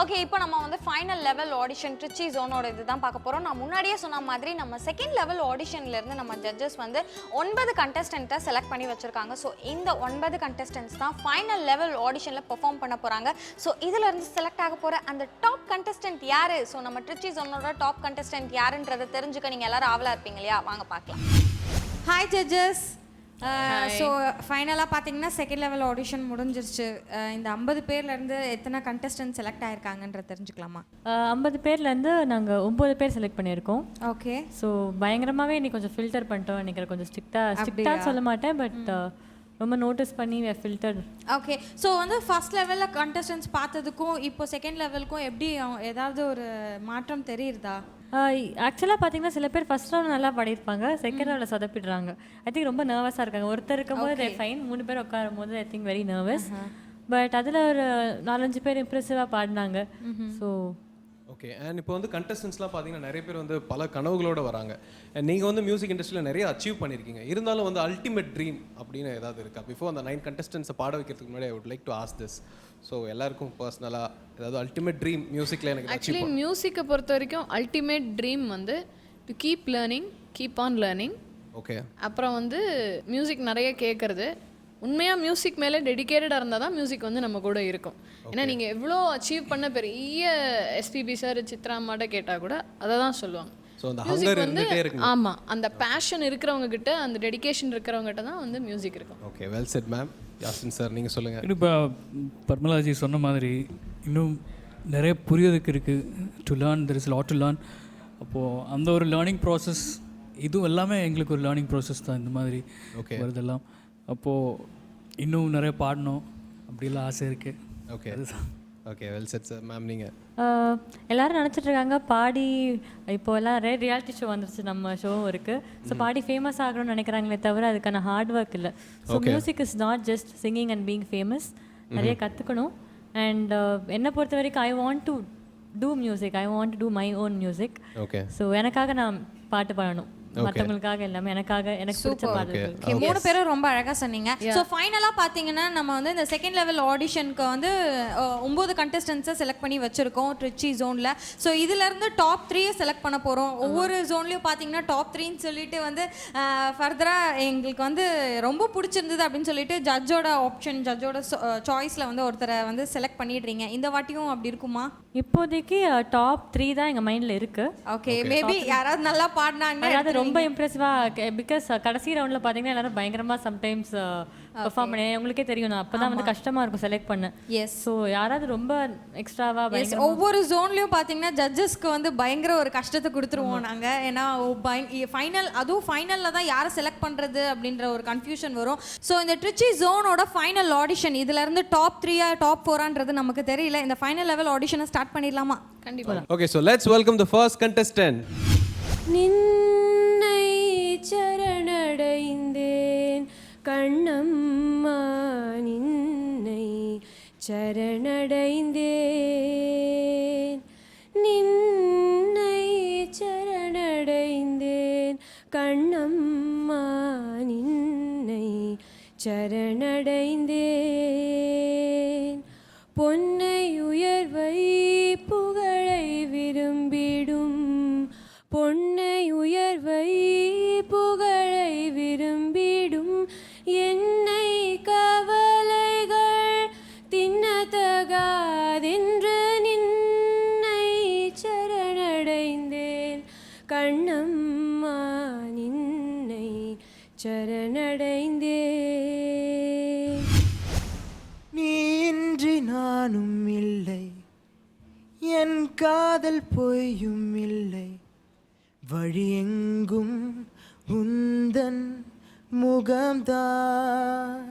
ஓகே, இப்போ நம்ம வந்து ஃபைனல் லெவல் ஆடிஷன் ட்ரிச்சி ஜோனோட இது தான் பார்க்க போகிறோம். நான் முன்னாடியே சொன்ன மாதிரி நம்ம செகண்ட் லெவல் ஆடிஷன்லேருந்து நம்ம ஜட்ஜஸ் வந்து 9 கண்டஸ்டன்ட்டை செலக்ட் பண்ணி வச்சுருக்காங்க. ஸோ இந்த 9 கண்டஸ்டன்ட்ஸ் தான் ஃபைனல் லெவல் ஆடிஷனில் பெர்ஃபார்ம் பண்ண போகிறாங்க. ஸோ இதிலேருந்து செலக்ட் ஆக போகிற அந்த டாப் கண்டஸ்டன்ட் யார்? ஸோ நம்ம ட்ரிச்சி ஜோனோட டாப் கண்டஸ்டன்ட் யாருன்றதை தெரிஞ்சுக்க நீங்கள் எல்லாரும் ஆவலாக இருப்பீங்க இல்லையா? வாங்க பார்க்கலாம். Hi judges. ஸோ ஃபைனலாக பார்த்தீங்கன்னா செகண்ட் லெவல் ஆடிஷன் முடிஞ்சிருச்சு. இந்த 50 பேர்லேருந்து எத்தனை கண்டஸ்டன்ட் செலக்ட் ஆயிருக்காங்கன்ற தெரிஞ்சுக்கலாமா? 50 பேர்லேருந்து நாங்கள் 9 பேர் செலக்ட் பண்ணியிருக்கோம். ஓகே. ஸோ பயங்கரமாகவே இன்னைக்கு கொஞ்சம் ஃபில்டர் பண்ணிட்டோம். இன்னைக்கு கொஞ்சம் ஸ்ட்ரிக்டாக சொல்ல மாட்டேன், பட் ரொம்ப நோட்டீஸ் பண்ணி ஃபில்டர். ஓகே. ஸோ வந்து ஃபர்ஸ்ட் லெவலில் கண்டஸ்டன்ஸ் பார்த்ததுக்கும் இப்போ செகண்ட் லெவலுக்கும் எப்படி ஏதாவது ஒரு மாற்றம் தெரியுறதா? ஆக்சுவலாக பார்த்தீங்கன்னா சில பேர் ஃபர்ஸ்ட் ரவுண்ட் நல்லா பாடியிருப்பாங்க, செகண்ட் ரவுண்டில் சொதப்பிடுறாங்க. ஐ திங்க் ரொம்ப நர்வஸாக இருக்காங்க. ஒருத்தர் இருக்கும்போது ஃபைன், 3 பேர் உட்காரும் போது I think very nervous. But அதில் ஒரு 4-5 பேர் இம்ப்ரெசிவாக பாடினாங்க. So okay. அண்ட் இப்போ வந்து கண்டஸ்டன்ஸ்லாம் பார்த்தீங்கன்னா நிறைய பேர் வந்து பல கனவுகளோடு வராங்க. அண்ட் நீங்கள் வந்து மியூசிக் இண்டஸ்ட்ரியில் நிறைய அச்சீவ் பண்ணியிருக்கீங்க. இருந்தாலும் வந்து அல்டிமேட் ட்ரீம் அப்படின்னு ஏதாவது இருக்கா? பிஃபோர் அந்த 9 கண்டஸ்டன்ஸை பாட வைக்கிறதுக்கு முன்னாடி I would like to ask this. So எல்லாருக்கும் பர்சனலாக ஏதாவது அல்டிமேட் ட்ரீம் மியூசிக்கில் எனக்கு ஆக்சுவலி மியூசிக்கை பொறுத்த வரைக்கும் அல்டிமேட் ட்ரீம் வந்து to keep learning, keep on learning. Okay. அப்புறம் வந்து மியூசிக் நிறைய கேட்குறது. உண்மையாக மியூசிக் மேலே டெடிக்கேட்டடாக இருந்தால் தான் மியூசிக் வந்து நம்ம கூட இருக்கும். ஏன்னா நீங்கள் எவ்வளோ அச்சீவ் பண்ண பெரிய எஸ்பிபி சார், சித்ரா அம்மாட்ட கேட்டால் கூட அதை தான் சொல்லுவாங்க. ஸோ அந்த மியூசிக் ஹங்கர் வந்து இருந்துட்டே இருக்கு. ஆமாம், அந்த பேஷன் இருக்கிறவங்க கிட்ட, அந்த டெடிகேஷன் இருக்கிறவங்ககிட்ட தான் வந்து மியூசிக் இருக்கும். Okay, well said ma'am. Yasin sir நீங்கள் சொல்லுங்கள். இப்போ பர்மலாஜி சொன்ன மாதிரி இன்னும் நிறைய புரியறதுக்கு இருக்குது. To learn, there is lot to learn. அப்போது அந்த ஒரு லேர்னிங் ப்ராசஸ், இதுவும் எல்லாமே எங்களுக்கு ஒரு லேர்னிங் ப்ராசஸ் தான். இந்த மாதிரி வருதெல்லாம் அப்போது இன்னும் நிறைய பாடணும் அப்படிலாம் ஆசை இருக்குது. Okay, okay, well set sir. Ma'am நீங்கள் எல்லாரும் நினச்சிட்டு இருக்காங்க பாடி, இப்போ எல்லாம் நிறைய ரியாலிட்டி ஷோ வந்துருச்சு, நம்ம ஷோவும் இருக்குது. ஸோ பாடி ஃபேமஸ் ஆகணும்னு நினைக்கிறாங்களே தவிர அதுக்கான ஹார்ட் ஒர்க் இல்லை. So music is not just singing and being famous. நிறைய கற்றுக்கணும். அண்ட் என்னை பொறுத்த வரைக்கும் I want to do music, I want to do my own music. Okay. So எனக்காக நான் பாட்டு பாடணும், மற்றவங்களுக்காக எல்லாமே எனக்காக, எனக்கு பிடிச்ச பாடல்கள். 3 பேரும் ரொம்ப அழகாக சொன்னீங்க. ஸோ ஃபைனலாக பார்த்தீங்கன்னா நம்ம வந்து இந்த செகண்ட் லெவல் ஆடிஷனுக்கு வந்து 9 கண்டஸ்டன்ஸை செலக்ட் பண்ணி வச்சுருக்கோம் ட்ரிச்சி ஜோனில். ஸோ இதிலேருந்து டாப் 3 செலக்ட் பண்ண போகிறோம். ஒவ்வொரு ஜோன்லேயும் பார்த்தீங்கன்னா டாப் 3ன்னு சொல்லிட்டு வந்து ஃபர்தராக எங்களுக்கு வந்து ரொம்ப பிடிச்சிருந்தது அப்படின்னு சொல்லிட்டு ஜட்ஜோட ஆப்ஷன், ஜட்ஜோட சாய்ஸில் வந்து ஒருத்தரை வந்து செலக்ட் பண்ணிடுறீங்க. இந்த வாட்டியும் அப்படி இருக்குமா? இப்போதைக்கு டாப் 3 தான் எங்கள் மைண்டில் இருக்குது. ஓகே, மேபி யாராவது நல்லா பாடினாங்க, ரொம்ப இம்ப்ரெசிவாக. பிகாஸ் கடைசி ரவுண்டில் பார்த்தீங்கன்னா எல்லாரும் பயங்கரமாக சம்டைம்ஸ் பெர்ஃபார்ம் பண்ண, உங்களுக்கே தெரியும், நான் அப்போ தான் வந்து கஷ்டமாக இருக்கும் செலக்ட் பண்ண. எஸ். ஸோ யாராவது ரொம்ப எக்ஸ்ட்ராவாக ஒவ்வொரு ஜோன்லேயும் பார்த்தீங்கன்னா ஜட்ஜஸ்க்கு வந்து பயங்கர ஒரு கஷ்டத்தை கொடுத்துருவோம் நாங்கள். ஏன்னா ஃபைனல், அதுவும் ஃபைனலில் தான் யாரை செலக்ட் பண்ணுறது அப்படின்ற ஒரு கன்ஃபியூஷன் வரும். ஸோ இந்த ட்ரிச்சி ஜோனோட ஃபைனல் ஆடிஷன் இதிலேருந்து டாப் 3 டாப் 4ன்றது நமக்கு தெரியல. இந்த ஃபைனல் லெவல் ஆடிஷனை ஸ்டார்ட் பண்ணிடலாமா? கண்டிப்பாக. Okay, so let's welcome the first contestant. நின்னை சரணடைந்தேன் கண்ணம்மா, நின்னை சரணடைந்தேன், நின்னை சரணடைந்தேன் கண்ணம்மா, நின்னை சரணடைந்தேன். பொன்னை உயர்வை புகழை விரும்பிடும், பொன்னை உயர்வை புகழை விரும்பிடும் என்னை கவலைகள் தின்னதகாதென்று நின்னை சரணடைந்தேன் கண்ணம்மா, நின்னை சரணடைந்தேன். நீ நானும் இல்லை, என் காதல் பொய்யும் இல்லை, வழியெங்கும் உந்தன் முகம்தான்,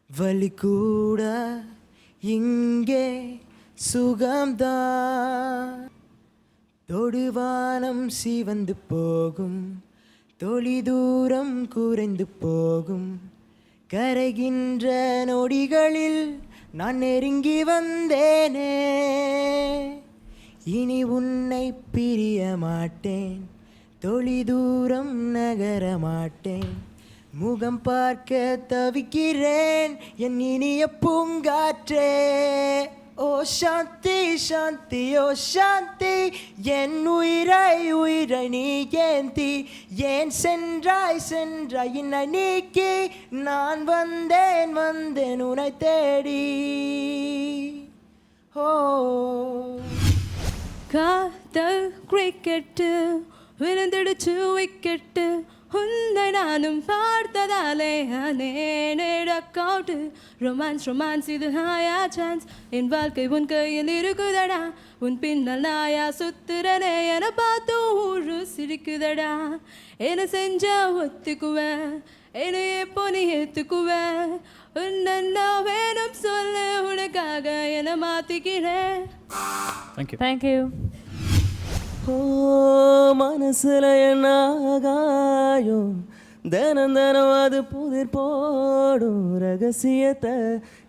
வலி கூட இங்கே சுகம்தான், தொடுவானம் சிவந்து போகும், தொழி தூரம் குறைந்து போகும், கரைகின்ற நொடிகளில் நான் நெருங்கி வந்தேனே, இனி உன்னை பிரிய மாட்டேன், தொழி தூரம் நகர மாட்டேன், முகம் பார்க்க தவிக்கிறேன் என் இனிய பூங்காற்றே. ஓ சாந்தி சாந்தி ஓ சாந்தி, என் உயிரை உயிரை நீ ஏந்தி, ஏன் சென்றாய் சென்றாய் என்னை நீக்கி, நான் வந்தேன் வந்தேன் உன்னை தேடி. ஓ காதல் கிரிக்கெட்டு விழுந்துடுச்சு விக்கெட்டு, உன்னை நானும் பார்த்ததாலே அனேனேடக்கவுட்டு, ரொமான்ஸ் ரொமான்ஸ் இது ஹாயா சான்ஸ், என் வாழ்க்கை உன் கையில் இருக்குதடா, உன் பின்னல் நாயா சுத்துறனே, என பார்த்து ஊரு சிரிக்குதடா, என்ன செஞ்சா ஒத்துக்குவேன், என்னை எப்போ நீ ஏத்துக்குவேன், உன்ன வேணும் சொல்லு, உனக்காக என்னை மாத்திக்கிறேன். தேங்க்யூ. ஓ மனசுல என்ன ஆகாயம், தினம் தினம் அது புதிர் போடும், ரகசியத்தை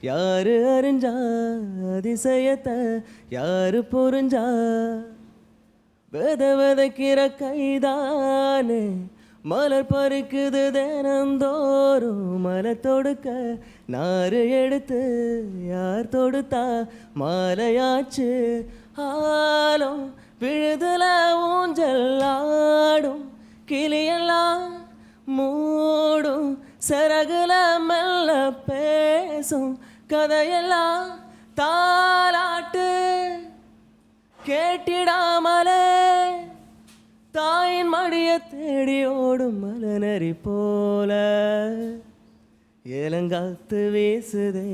யாரு அறிஞ்சா, அதிசயத்தை யாரு புரிஞ்சா, விதைக்கிற கைதானே மலர் பறிக்குது தினந்தோறும், மலர் தொடுக்க நாறு எடுத்து யார் தொடுத்தா மாலையாச்சு, ஆலம் விழுதுல ஊஞ்சல் ஆடும், கிளியெல்லாம் மூடும், சரகுல மெல்ல பேசும், கதையெல்லாம் தாலாட்டு கேட்டிடாமலே, தாயின் மடிய தேடி ஓடும் மலநரி போல, ஏலங்காத்து வீசுதே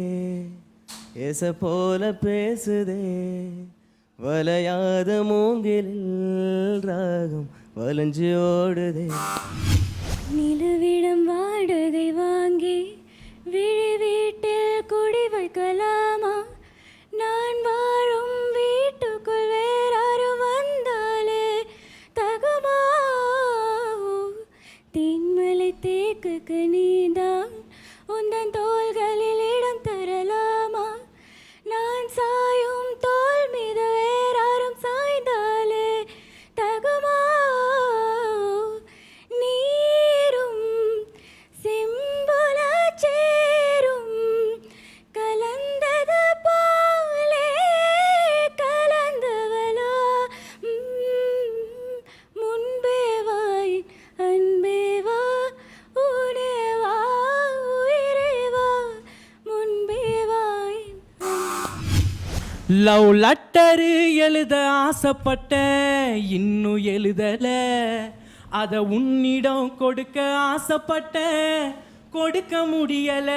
ஏச போல பேசுதே, வலையாத மூங்கிலில் ராகம் வளைஞ்சு ஓடுதே. நிலவிடம் வாடகை வாங்கி விழி வீட்டில் குடி வைக்கலாமா, நான் வாழும் வீட்டுக்குள் வேறாரும் வந்தாலே தகுமா, தென்மலை தேக்குக்கு நீதான் உந்தன் தோள்களில் இடம் தரலாமா, நான் சாயும் தோல் மீது வேறாரும் சாய்ந்தாலே தகுமா, நீரும் செம்புல சேரும் கலந்தது போலே கலந்தவளா, முன்பே வாய் அன்பே வா, உனே வா உயிரே வா, முன்பே வாய். லவ் லெட்டரு எழுத ஆசைப்பட்டேன், இன்னும் எழுதல, அதை உன்னிடம் கொடுக்க ஆசைப்பட்டேன், கொடுக்க முடியல,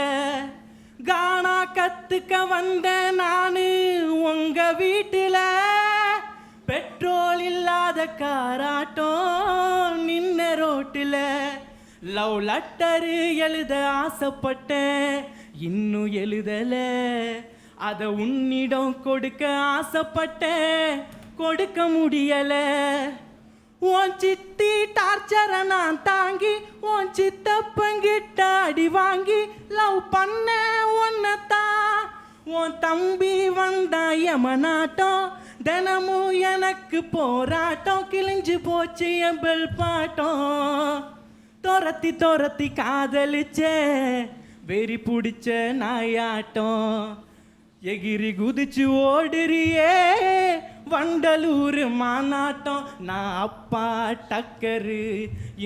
கானா கத்துக்க வந்தேன் நானு உங்க வீட்டில், பெட்ரோல் இல்லாத காராட்டம் நின்ன ரோட்டில், லவ் லெட்டரு எழுத ஆசைப்பட்டேன், இன்னும் எழுதல, அதை உன்னிடம் கொடுக்க ஆசைப்பட்டேன், கொடுக்க முடியல, உன் சித்தி டார்ச்சரை நான் தாங்கி, உன் சித்தப்பங்கிட்ட அடி வாங்கி, லவ் பண்ண ஒன்னத்தான், உன் தம்பி வந்தா யமனாட்டம், தினமும் எனக்கு போராட்டம், கிழிஞ்சு போச்சு என் பெல் பாட்டம், துரத்தி துரத்தி காதலிச்சே வெறி பிடிச்ச நாயாட்டம், எகிரி குதிச்சு ஓடுறியே வண்டலூர் மாநாட்டம், நான் அப்பா டக்கரு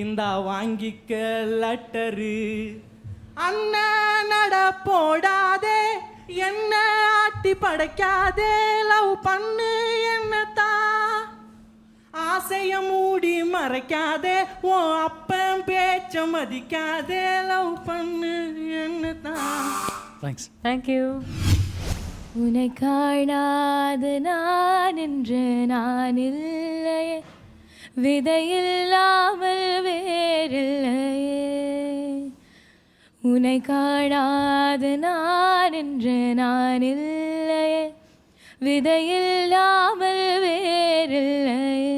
இந்தா வாங்கிக்க லட்டரு, அண்ணன் நட போடாதே என்ன ஆட்டி படைக்காதே, லவ் பண்ணு என்னத்தான் ஆசைய மூடி மறைக்காதே, ஓ அப்பன் பேச்ச மதிக்காதே, லவ் பண்ணு என்னத்தான். தேங்க்யூ. உன்னை காணாது நான் என்று நான் இல்லையே, விதையில்லாமல் வேறில்லையே. உன்னை காணாது நான் என்று நான் இல்லையே, விதையில்லாமல் வேறில்லையே.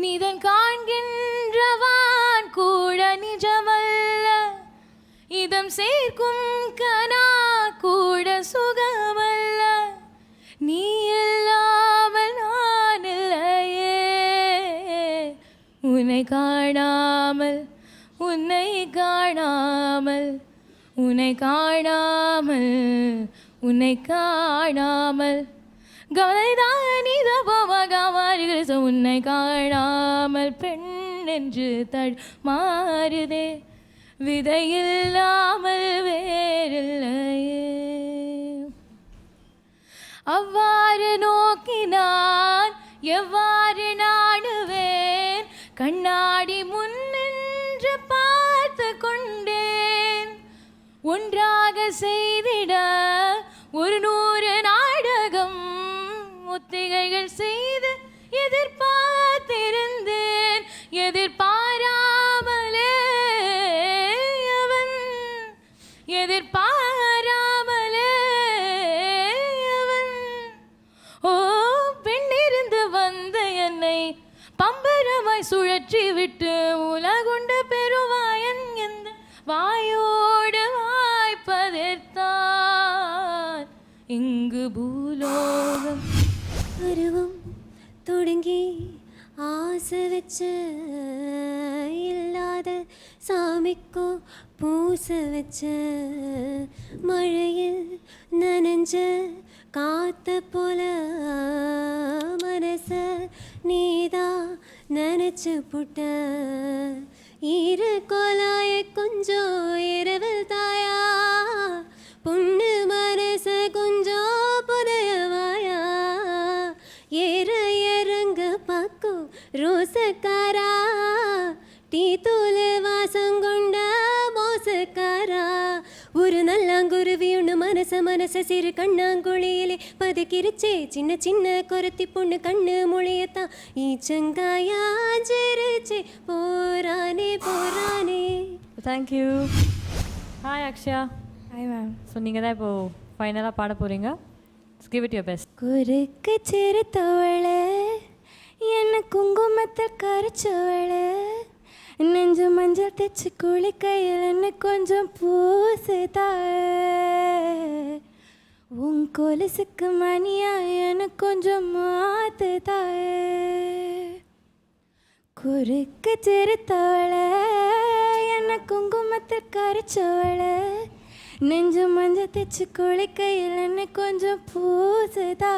நீதன் காண்கின்றவான் கூட நிஜமல்ல, இதம் சேர்க்கும் கனா கூட சுகமல்ல. நீ இல்லாமல் நான் இல்லையே, உன்னை காணாமல் உன்னை காணாமல் உன்னை காணாமல் உன்னை காணாமல் கவலைதானிதபோமகாமாறுகிற உன்னை காணாமல் பெண் என்று மாறுதே, விதையில்லாமல் வேறில்லையே. அவ்வாறு நோக்கினான் எவ்வாறு நாடுவேன், கண்ணாடி முன்னின்று பார்த்து கொண்டேன். ஒன்றாக செய்திட 100 நாடகம் ஒத்திகைகள் செய்து எதிர்பார்த்திருந்தேன். எதிர்பாராமலே அவன் எதிர்பாராமலே அவன் ஓ பெண்ணிருந்து வந்த என்னை பம்பரமாய் சுழற்றி விட்டு உலகுண்ட பெருவாயன் எந்த வாயோடு வாய்ப்பதற்தான் இங்கு பூலோகம். பருவம் தொடங்கி ஆசை வச்ச இல்லாத சாமிக்கோ பூச வச்ச, மழையில் நனைஞ்ச காத்த போல மனச நீதா நினைச்சு புட்ட. இரு கோலாய கொஞ்சம் இரவில் தாயா, பொண்ணு மனச கொஞ்சம் புதையவாயா. ஏற இறங்க பக்கம் ரோசக்காரா, டீ தூள் வாசம் கொண்ட மோசக்காரா. ஒரு நல்லாங்குருவி ஒன்று மனச சிறு கண்ணாங்குழியிலே பதுக்கிருச்சே, சின்ன சின்ன கொரத்தி பொண்ணு கண்ணு மொழியத்தான் ஈச்சங்காயா ஜெரிச்சே. போரானே போரானே. Thank you. Hi Akshaya. Hi ma'am. So நீங்கள் தான் இப்போது ஃபைனலாக பாட போகிறீங்க. Give it your best. குறுக்கு சிறுத்தவளை என்ன குங்குமத்தில் கரைச்சவளை, நெஞ்சு மஞ்சள் தைச்சு குளிக்கையில் என்ன கொஞ்சம் பூசுதா. உன் கொலுசுக்கு மணியா எனக்கு கொஞ்சம் மாத்துதா. குறுக்கு சிறுத்தவளை என்ன குங்குமத்தில் கரைச்சவளை, நெஞ்சு மஞ்சள் தைச்சு குளிக்கையில் என்ன கொஞ்சம் பூசுதா.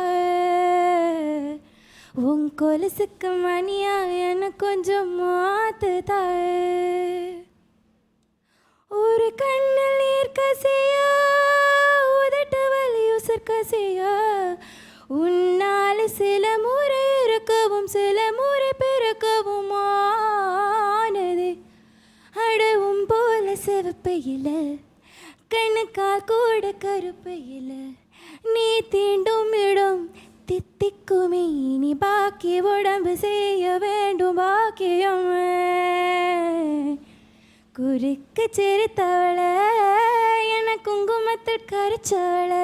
உன் கொலுசுக்கு மணியா எனக்கு கொஞ்சம் மாத்துதா. ஒரு கண்ணில் நீர் கசியா, உதட்டு வலி உசர் கசியா. உன்னால் சில முறை இருக்கவும் சில முறை பிறக்கவும் ஆனது. அடவும் போல சிவப்பையில் கண்ணுக்கால் கூட கருப்பையில், நீ தீண்டும் இடம் தித்திக்குமே. நீ பாக்கி உடம்பு செய்ய வேண்டும் பாக்கியம். குறுக்கு சிறுத்தவளை என குங்குமத்தில் கரைச்சவளை,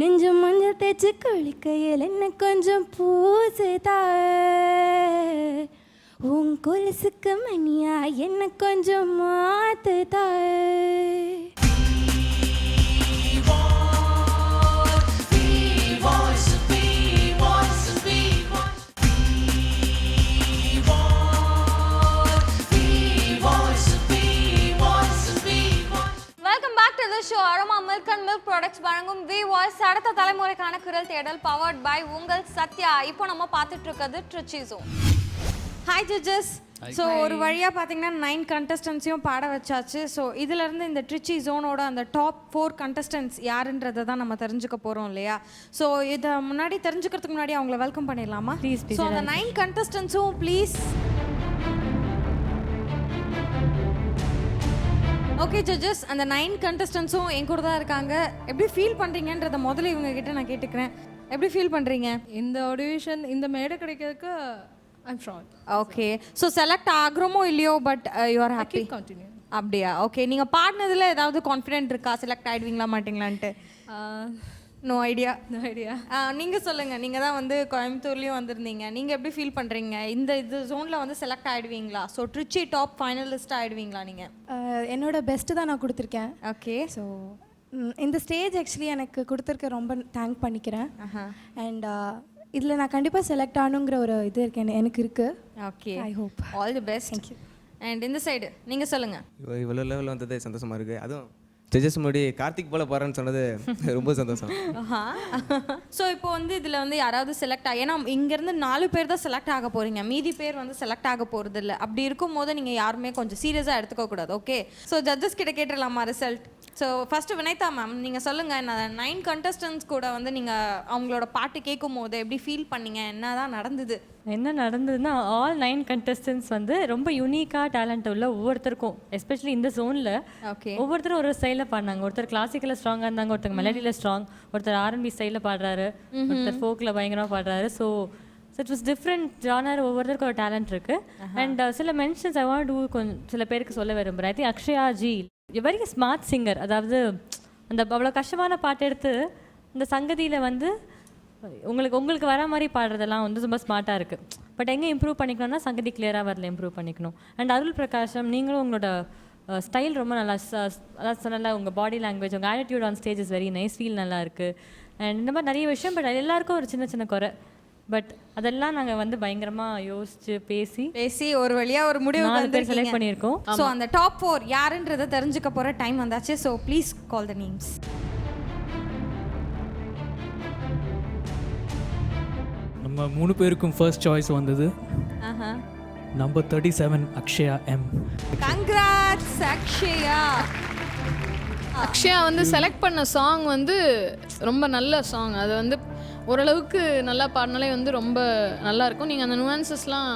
நெஞ்சு மஞ்சள் தேய்ச்சி குளிக்கையில் என்ன கொஞ்சம் பூசுதா. உன் கொலுசுக்கு மணியா என்ன கொஞ்சம் மாத்துதா. Welcome back to the show. Aroma milk and milk products வழங்கும் வி வாய்ஸ் அடுத்த தலைமுறைக்கான குரல் தேடல் பவர்ட் பை உங்கள் சத்யா. இப்போ நம்ம பார்த்துட்டு இருக்கிறது Trichy zone. Hi judges. So ஒரு வழியாக பார்த்தீங்கன்னா 9 கண்டஸ்டன்ஸையும் பாட வச்சாச்சு. ஸோ இதிலேருந்து இந்த ட்ரிச்சி ஜோனோட அந்த டாப் 4 கண்டஸ்டன்ஸ் யாருன்றதை தான் நம்ம தெரிஞ்சுக்க போகிறோம் இல்லையா? ஸோ இதை முன்னாடி தெரிஞ்சுக்கிறதுக்கு முன்னாடி அவங்கள வெல்கம் பண்ணிடலாமா? ப்ளீஸ். ஸோ அந்த 9 கண்டஸ்டன்ஸும் ப்ளீஸ். ஓகே ஜட்ஜஸ், அந்த 9 கண்டஸ்டன்ஸும் என் கூட தான் இருக்காங்க. எப்படி ஃபீல் பண்ணுறீங்கன்றத முதல்ல இவங்க கிட்ட நான் கேட்டுக்கிறேன். எப்படி ஃபீல் பண்ணுறீங்க? இந்த ஆடிஷன் இந்த மேடை கிடைக்கிறதுக்கு I'm proud. Okay, so select ஆகுறோமோ இல்லையோ, but you are happy. Continue. அப்படியா? ஓகே, நீங்கள் பாடினதில் ஏதாவது கான்ஃபிடென்ட் இருக்கா செலக்ட் ஆகிடுவீங்களா மாட்டிங்களான்ட்டு? No idea. நீங்கள் சொல்லுங்கள், நீங்கள் தான் வந்து கோயம்புத்தூர்லேயும் வந்திருந்தீங்க. நீங்கள் எப்படி ஃபீல் பண்ணுறீங்க? இது ஜோனில் வந்து செலக்ட் ஆகிடுவீங்களா? ஸோ ட்ரிச்சி டாப் ஃபைனலிஸ்ட் ஆகிடுவீங்களா நீங்கள்? என்னோட பெஸ்ட்டு தான் நான் கொடுத்துருக்கேன். ஓகே, ஸோ இந்த ஸ்டேஜ் ஆக்சுவலி எனக்கு கொடுத்துருக்க ரொம்ப தேங்க் பண்ணிக்கிறேன். அண்ட் இதில் நான் கண்டிப்பாக செலக்ட் ஆகணுங்கிற ஒரு இது இருக்கு எனக்கு இருக்குது. Okay, I hope. All the best. Thank you. And இந்த சைடு நீங்கள் சொல்லுங்கள். இவ்வளோ லெவலில் வந்தது சந்தோஷமாக இருக்குது. அதுவும் ஜட்ஜஸ் முன்னாடி கார்த்திக் போல போகிறேன்னு சொன்னது ரொம்ப சந்தோஷம். ஸோ இப்போ வந்து இதில் வந்து யாராவது செலக்ட் ஏன்னா இங்கேருந்து 4 பேர் தான் செலக்ட் ஆக போகிறீங்க, மீதி பேர் வந்து செலக்ட் ஆக போகிறது இல்லை. அப்படி இருக்கும் போது நீங்கள் யாருமே கொஞ்சம் சீரியஸாக எடுத்துக்க கூடாது. ஓகே, ஸோ ஜட்ஜஸ் கிட்ட கேட்டுடலாமா ரிசல்ட்? ஸோ ஃபஸ்ட்டு வினைதா மேம், நீங்கள் சொல்லுங்கள். நான் 9 கண்டஸ்டன்ஸ் கூட வந்து நீங்கள் அவங்களோட பாட்டு கேட்கும் போது எப்படி ஃபீல் பண்ணீங்க? என்ன தான் நடந்தது? என்ன நடந்ததுன்னா, ஆல் 9 கண்டஸ்டன்ஸ் வந்து ரொம்ப யூனிக்காக டேலண்ட் உள்ள ஒவ்வொருத்தருக்கும், எஸ்பெஷலி இந்த ஜோனில் ஓகே, ஒவ்வொருத்தரும் ஒரு ஸ்டைலில் பாடினாங்க. ஒருத்தர் கிளாசிக்கலில் ஸ்ட்ராங்காக இருந்தாங்க, ஒருத்தர் மெலடியில் ஸ்ட்ராங், ஒருத்தர் R&B ஸ்டைலில் பாடுறாரு, ஒருத்தர் ஃபோக்கில் பயங்கரமாக பாடுறாரு. So it was different genre. ஒவ்வொருத்தருக்கும் ஒரு டேலண்ட் இருக்குது. அண்ட் சில மென்ஷன்ஸ் ஐ வாண்ட் டூ கொஞ்சம் சில பேருக்கு சொல்ல விரும்புகிறேன். I think Akshaya G very smart singer. அதாவது அந்த அவ்வளோ கஷ்டமான பாட்டு எடுத்து இந்த சங்கதியில் வந்து உங்களுக்கு வர மாதிரி பாடுறதெல்லாம் வந்து ரொம்ப ஸ்மார்ட்டாக இருக்குது. பட் எங்கே இம்ப்ரூவ் பண்ணிக்கணும்னா சங்கதி கிளியராக வரல, இம்ப்ரூவ் பண்ணிக்கணும். அண்ட் அருள் பிரகாஷம், நீங்களும் உங்களோட ஸ்டைல் ரொம்ப நல்லா, அதாவது சொன்னல உங்கள் பாடி லாங்குவேஜ், உங்கள் attitude on stage is very nice, feel நல்லா இருக்குது. அண்ட் இந்த மாதிரி நிறைய விஷயம். பட் எல்லாருக்கும் ஒரு சின்ன சின்ன குறை. பட் அதெல்லாம் நாங்கள் வந்து பயங்கரமாக யோசிச்சு பேசி ஒரு வழியாக ஒரு முடிவு பேர் செலக்ட் பண்ணியிருக்கோம். ஸோ அந்த டாப் 4 யாருன்றதை தெரிஞ்சுக்க போகிற டைம் வந்தாச்சு. So please call the names. நம்ம 3 பேருக்கும் ஃபர்ஸ்ட் சாய்ஸ் வந்தது number 37 Akshaya M. Congrats Akshaya. Akshaya வந்து செலக்ட் பண்ண சாங் வந்து ரொம்ப நல்ல சாங். அது வந்து ஓரளவுக்கு நல்லா பாடினாலே வந்து ரொம்ப நல்லா இருக்கும். நீங்கள் அந்த நுவான்சஸ்லாம்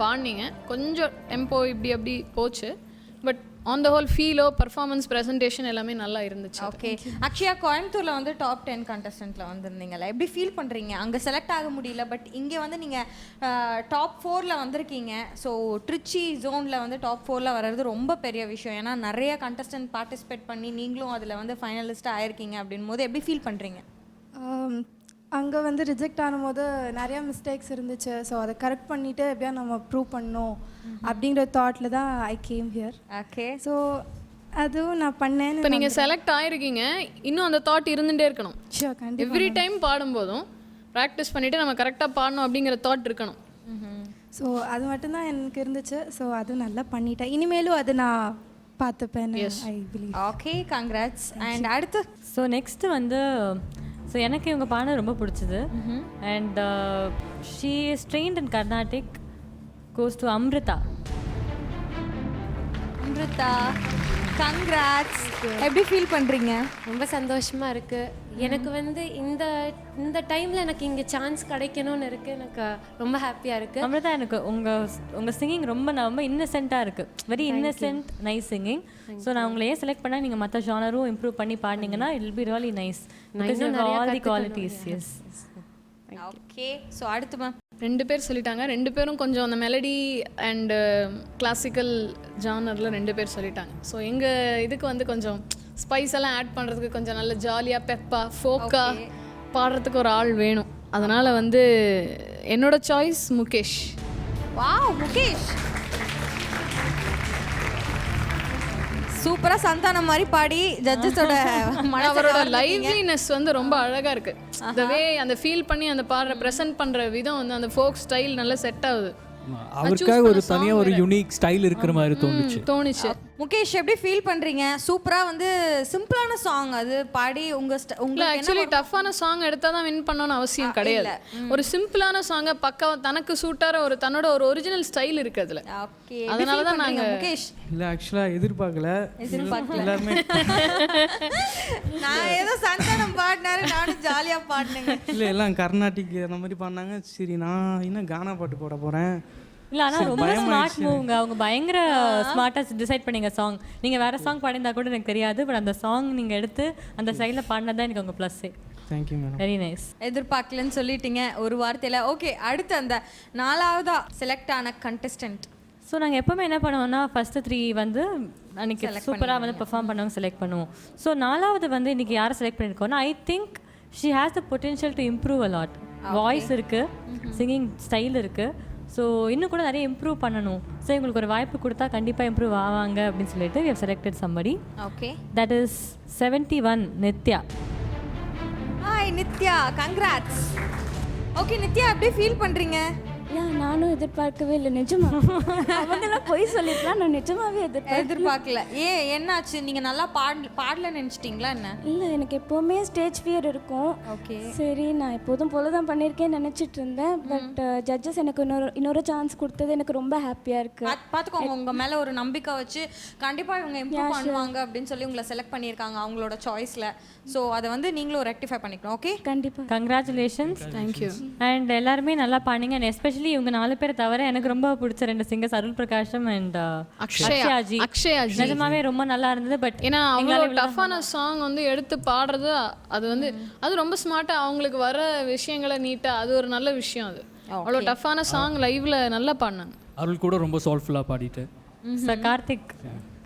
பாடினீங்க, கொஞ்சம் டெம்போ இப்படி அப்படி போச்சு. பட் ஆன் த ஹோல் ஃபீலோ பர்ஃபார்மன்ஸ் ப்ரெசன்டேஷன் எல்லாமே நல்லா இருந்துச்சு. ஓகே, அக்ஷயா கோயம்புத்தூரில் வந்து டாப் 10 கண்டஸ்டன்ட்டில் வந்திருந்தீங்களா? எப்படி ஃபீல் பண்ணுறீங்க? அங்கே செலக்ட் ஆக முடியல, பட் இங்கே வந்து நீங்கள் டாப் 4ல் வந்திருக்கீங்க. ஸோ ட்ரிச்சி ஜோனில் வந்து டாப் 4ல் வர்றது ரொம்ப பெரிய விஷயம். ஏன்னா நிறைய கண்டஸ்டன்ட் பார்ட்டிசிபேட் பண்ணி நீங்களும் அதில் வந்து ஃபைனலிஸ்ட்டாக ஆயிருக்கீங்க அப்படின் போது எப்படி ஃபீல் பண்ணுறீங்க? அங்கே வந்து ரிஜெக்ட் ஆனும்போது நிறையா மிஸ்டேக்ஸ் இருந்துச்சு. ஸோ அதை கரெக்ட் பண்ணிவிட்டு எப்படியா நம்ம ப்ரூவ் பண்ணணும் அப்படிங்கிற தாட்டில் தான் I came here. Okay, so அதுவும் நான் பண்ணேன். இப்போ நீங்கள் செலக்ட் ஆகிருக்கீங்க, இன்னும் அந்த தாட் இருந்துகிட்டே இருக்கணும். ஷியோர், கண்டிப்பாக. எவ்ரி டைம் பாடும்போதும் ப்ராக்டிஸ் பண்ணிவிட்டு நம்ம கரெக்டாக பாடணும் அப்படிங்கிற தாட் இருக்கணும். ஸோ அது மட்டும்தான் எனக்கு இருந்துச்சு. ஸோ அது நல்லா பண்ணிட்டேன். இனிமேலும் அது நான் பார்த்துப்பேன். I believe. Okay, congrats. And அடுத்து ஸோ நெக்ஸ்ட்டு வந்து ஸோ எனக்கு இவங்க பாடம் ரொம்ப பிடிச்சது. And she is trained in Carnatic, goes to Amrita. Congrats. எப்படி ஃபீல் பண்ணுறீங்க? ரொம்ப சந்தோஷமாக இருக்குது. எனக்கு வந்து இந்த டைமில் எனக்கு இங்கே சான்ஸ் கிடைக்கணும்னு இருக்குது. எனக்கு ரொம்ப ஹாப்பியாக இருக்குது. அம்ரிதா, எனக்கு உங்கள் சிங்கிங் ரொம்ப இன்னசென்ட்டாக இருக்குது. Very Innocent, nice singing. So நான் உங்களை ஏன் செலக்ட் பண்ணால் நீங்கள் மற்ற ஜானரும் இம்ப்ரூவ் பண்ணி பாடினீங்கன்னா it will be really nice. All the qualities. Yes. Okay, so அடுத்து மேம் 2 பேர் சொல்லிட்டாங்க. 2 பேரும் கொஞ்சம் அந்த மெலடி அண்டு கிளாசிக்கல் ஜானரில் 2 பேர் சொல்லிட்டாங்க. ஸோ எங்கள் இதுக்கு வந்து கொஞ்சம் ஸ்பைஸ் எல்லாம் ஆட் பண்ணுறதுக்கு கொஞ்சம் நல்ல ஜாலியாக பெப்பாக ஃபோக்காக பாடுறதுக்கு ஒரு ஆள் வேணும். அதனால் வந்து என்னோட சாய்ஸ் முகேஷ். வாவ், முகேஷ் சூப்பரா சந்தானம் மாதிரி பாடி ஜட்ஜஸோட அவரோட லைவ்லினஸ் வந்து ரொம்ப அழகா இருக்கு. அந்த வே அந்த ஃபீல் பண்ணி அந்த பாடுற ப்ரெசென்ட் பண்ற விதம் வந்து அந்த ஃபோக் ஸ்டைல் நல்லா செட் ஆகுது. அவருக்காக ஒரு தனியாக ஒரு யூனிக் ஸ்டைல் இருக்கிற மாதிரி தோணுச்சு. முகேஷ், எப்படி ஃபீல் பண்றீங்க? சூப்பரா வந்து சிம்பிளான சாங் அது பாடி உங்களுக்கு ஆக்சுவலி டஃப்பான சாங் எடுத்தா தான் வின் பண்ணணும்னு அவசியம் கிடையாது. ஒரு சிம்பிளான சாங்கை பக்காவா தனக்கு சூட்டார ஒரு தன்னோட ஒரு ஒரிஜினல் ஸ்டைல் இருக்கு அதுல. ஓகே, அதனால தான் நாங்க முகேஷ் இல்ல ஆக்சுவலா எதிர்பார்க்கல. எல்லாரும் நான் ஏதோ சந்தானம் பாடினாரு, நானும் ஜாலியா பாடினேன். இல்லை எல்லாம் கர்நாடிக் அந்த மாதிரி பாடினாங்க. சரி, நான் இன்னும் கானா பாட்டு போட போகிறேன் இல்லை ஆனால் ரொம்ப ஸ்மார்ட் மூவ்ங்க. அவங்க பயங்கர ஸ்மார்ட்டாக டிசைட் பண்ணீங்க சாங். நீங்கள் வேறு சாங் பாடியிருந்தா கூட எனக்கு தெரியாது, பட் அந்த சாங் நீங்கள் எடுத்து அந்த சைடில் பாடினது தான் எனக்கு உங்கள் ப்ளஸ்ஸே. Thank you madam. Very nice. எதிர்பார்க்கலன்னு சொல்லிட்டீங்க ஒரு வார்த்தையில். ஓகே, அடுத்து அந்த 4ஆவதா செலக்ட் ஆன கண்டெஸ்டன்ட். ஸோ நாங்கள் எப்போவுமே என்ன பண்ணுவோம்னா ஃபஸ்ட்டு 3 வந்து அன்றைக்கி சூப்பராக வந்து பெர்ஃபார்ம் பண்ணவங்க செலக்ட் பண்ணுவோம். ஸோ 4ஆவது வந்து இன்றைக்கி யாரை செலக்ட் பண்ணியிருக்கோன்னா I think she has the potential to improve a lot. Voice இருக்குது, சிங்கிங் ஸ்டைல் இருக்குது. ஸோ இன்னும் கூட நிறைய இம்ப்ரூவ் பண்ணணும். ஸோ இவங்களுக்கு ஒரு வாய்ப்பு கொடுத்தா கண்டிப்பாக இம்ப்ரூவ் ஆவாங்க அப்படின்னு சொல்லிட்டு we have selected somebody. Okay, that is 71 Nithya. Hi Nithya, congrats. Okay Nithya, எப்படி ஃபீல் பண்ணுறீங்க? நானும் எதிர்பார்க்கவே இல்லை நிஜமா. அவங்கெல்லாம் போய் சொல்லிருக்கலாம், நான் நிஜமாவே எதிர்பார்க்கல. என்னாச்சு? நீங்கள் நல்லா பாடல நினச்சிட்டிங்களா என்ன? இல்லை, எனக்கு எப்போவுமே ஸ்டேஜ் ஃபியர் இருக்கும். ஓகே, சரி, நான் எப்போதும் போல தான் பண்ணியிருக்கேன்னு நினச்சிட்டு இருந்தேன். பட் ஜட்ஜஸ் எனக்கு இன்னொரு சான்ஸ் கொடுத்தது எனக்கு ரொம்ப ஹாப்பியாக இருக்குது. பார்த்துக்கோங்க, உங்கள் மேலே ஒரு நம்பிக்கை வச்சு கண்டிப்பாக இவங்க இம்ப்ரூவ் பண்ணுவாங்க அப்படின்னு சொல்லி உங்களை செலக்ட் பண்ணியிருக்காங்க அவங்களோட சாய்ஸில். ஸோ அதை வந்து நீங்களும் ரெக்டிஃபை பண்ணிக்கணும். ஓகே, கண்டிப்பாக. கங்க்ராச்சுலேஷன்ஸ். தேங்க்யூ. அண்ட் எல்லாருமே நல்லா பாடிங்க. அண்ட் எஸ்பெஷலி இவங்க 4 பேர் தவிர எனக்கு ரொம்ப பிடிச்ச 2 சிங்கர்ஸ் அருள் பிரகாஷம் அண்ட் அக்ஷயாஜி. நிஜமாவே ரொம்ப நல்லா இருந்தது. பட் ஏன்னா அவங்களோட டஃப்பான சாங் வந்து எடுத்து பாடுறது, அது வந்து அது ரொம்ப ஸ்மார்ட்டாக அவங்களுக்கு வர விஷயங்களை நீட்டாக, அது ஒரு நல்ல விஷயம். அது அவ்வளோ டஃப்பான சாங் லைவ்ல நல்லா பாடினாங்க. அருள் கூட ரொம்ப சோல்ஃபுல்லாக பாடிட்டு. Sir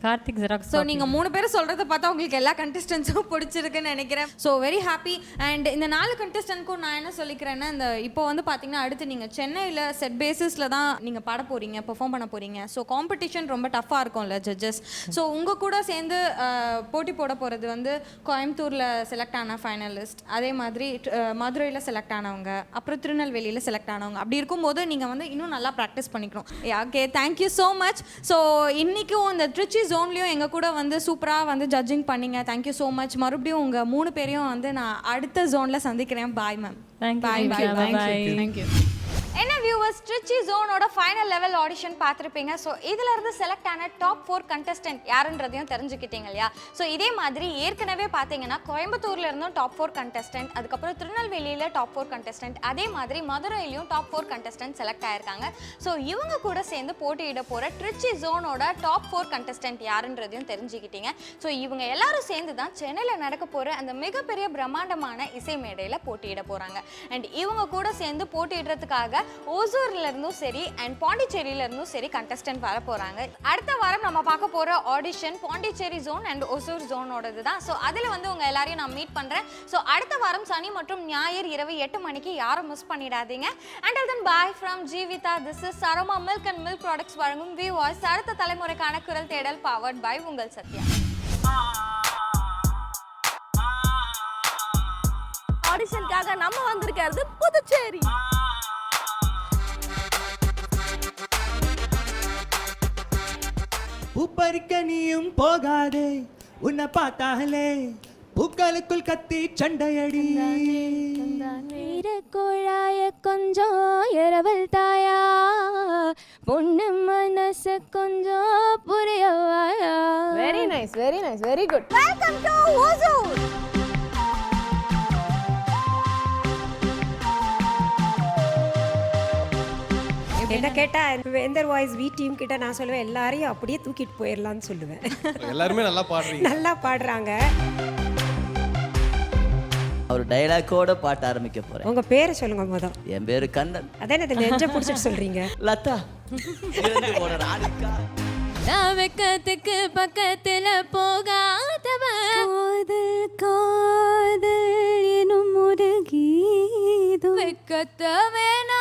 Karthik xerox. ஸோ நீங்கள் 3 பேர் சொல்கிறத பார்த்தா உங்களுக்கு எல்லா கண்டெஸ்டன்ஸும் பிடிச்சிருக்குன்னு நினைக்கிறேன். So very happy. அண்ட் இந்த 4 கண்டெஸ்டன்ட்க்கும் நான் என்ன சொல்லிக்கிறேன்னா, இந்த இப்போ வந்து பார்த்தீங்கன்னா அடுத்து நீங்கள் சென்னையில் செட் பேசிஸில் தான் நீங்கள் பாட போகிறீங்க, பெர்ஃபார்ம் பண்ண போகிறீங்க. ஸோ காம்படிஷன் ரொம்ப டஃப்பாக இருக்கும்ல ஜட்ஜஸ். ஸோ உங்கள் கூட சேர்ந்து போட்டி போட போகிறது வந்து கோயம்புத்தூரில் செலக்ட் ஆன ஃபைனலிஸ்ட், அதே மாதிரி மதுரையில் செலக்ட் ஆனவங்க, அப்புறம் திருநெல்வேலியில் செலக்ட் ஆனவங்க. அப்படி இருக்கும்போது நீங்கள் வந்து இன்னும் நல்லா ப்ராக்டிஸ் பண்ணிக்கணும். Okay, thank you so much. So இன்றைக்கும் இந்த ட்ரிச்சி ஜோன்லேயும் எங்கள் கூட வந்து சூப்பராக வந்து ஜட்ஜிங் பண்ணிங்க. Thank you so much. மறுபடியும் உங்கள் 3 பேரையும் வந்து நான் அடுத்த ஜோனில் சந்திக்கிறேன். Bye ma'am. தேங்க்யூ. என்ன வியூவர்ஸ், ட்ரிச்சி ஜோனோட ஃபைனல் லெவல் ஆடிஷன் பார்த்துருப்பீங்க. ஸோ இதிலிருந்து செலக்ட் ஆன டாப் 4 கண்டெஸ்டன்ட் யாருன்றதையும் தெரிஞ்சுக்கிட்டீங்க இல்லையா? ஸோ இதே மாதிரி ஏற்கனவே பார்த்தீங்கன்னா கோயம்புத்தூர்ல இருந்தும் டாப் 4 கண்டெஸ்டன்ட், அதுக்கப்புறம் திருநெல்வேலியில் டாப் 4 கண்டெஸ்டன்ட், அதே மாதிரி மதுரையிலையும் டாப் 4 கண்டெஸ்டன்ட் செலக்ட் ஆயிருக்காங்க. ஸோ இவங்க கூட சேர்ந்து போட்டியிட போகிற ட்ரிச்சி ஜோனோட டாப் 4 கண்டெஸ்டன்ட் யாருன்றதையும் தெரிஞ்சுக்கிட்டீங்க. ஸோ இவங்க எல்லாரும் சேர்ந்து தான் சென்னையில் நடக்க போகிற அந்த மிகப்பெரிய பிரம்மாண்டமான இசை மேடையில் போட்டியிட போகிறாங்க. அண்ட் இவங்க கூட சேர்ந்து போட்டியிடுறதுக்காக ஓசூர்ல இருந்தும் சரி அண்ட் பாண்டிச்சேரியில இருந்தும் சரி கண்டெஸ்டன்ட் வர போறாங்க. அடுத்த வாரம் நம்ம பார்க்க போற audition Pondicherry zone and Hosur ஜோனோடது தான். ஸோ அதில் வந்து உங்க எல்லாரையும் நான் மீட் பண்றேன். ஸோ அடுத்த வாரம் சனி மற்றும் ஞாயிறு இரவு 8 மணிக்கு யாரும் மிஸ் பண்ணிடாதீங்க. Until then, bye from Jeevitha. This is Aroma Milk and Milk Products வழங்கும் V Voice. அடுத்த தலைமுறைக்கான குரல் தேடல் powered by உங்கள் சத்யா. ஆடிஷனுக்காக நம்ம வந்திருக்கிறது புதுச்சேரி. பூப்பறிக்க நீயும் போகாதே, உன்னை பார்த்தாலே பூக்களுக்குள் கத்தி சண்டையடி. குழாய கொஞ்சம் இரவல் தாயா, பொண்ணு மனசு கொஞ்சம் புரியவாயா. Very nice, very nice, very good. Welcome to Hosur. என்ன கேட்டால் வேந்தர் வாய்ஸ் வி டீம் கிட்ட நான் சொல்லுவேன் எல்லாரையும் அப்படியே தூக்கிட்டு போயிடலான்னு சொல்லுவேன். எல்லாருமே நல்லா பாடுறீங்க. நல்லா பாடுறாங்க. ஒரு டைலாக்கோட பாட்ட ஆரம்பிக்க போறேன். உங்க பேரை சொல்லுங்க முதல். என் பேரு கண்ணன். அதான் இது நெஞ்ச பிடிச்சிட்டு சொல்றீங்க. லதா. நான் வெக்கத்துக்கு பக்கத்துல போகாதவ, காதல் காதல் எனும் ஒரு கீதம் வெக்கத்த வேணா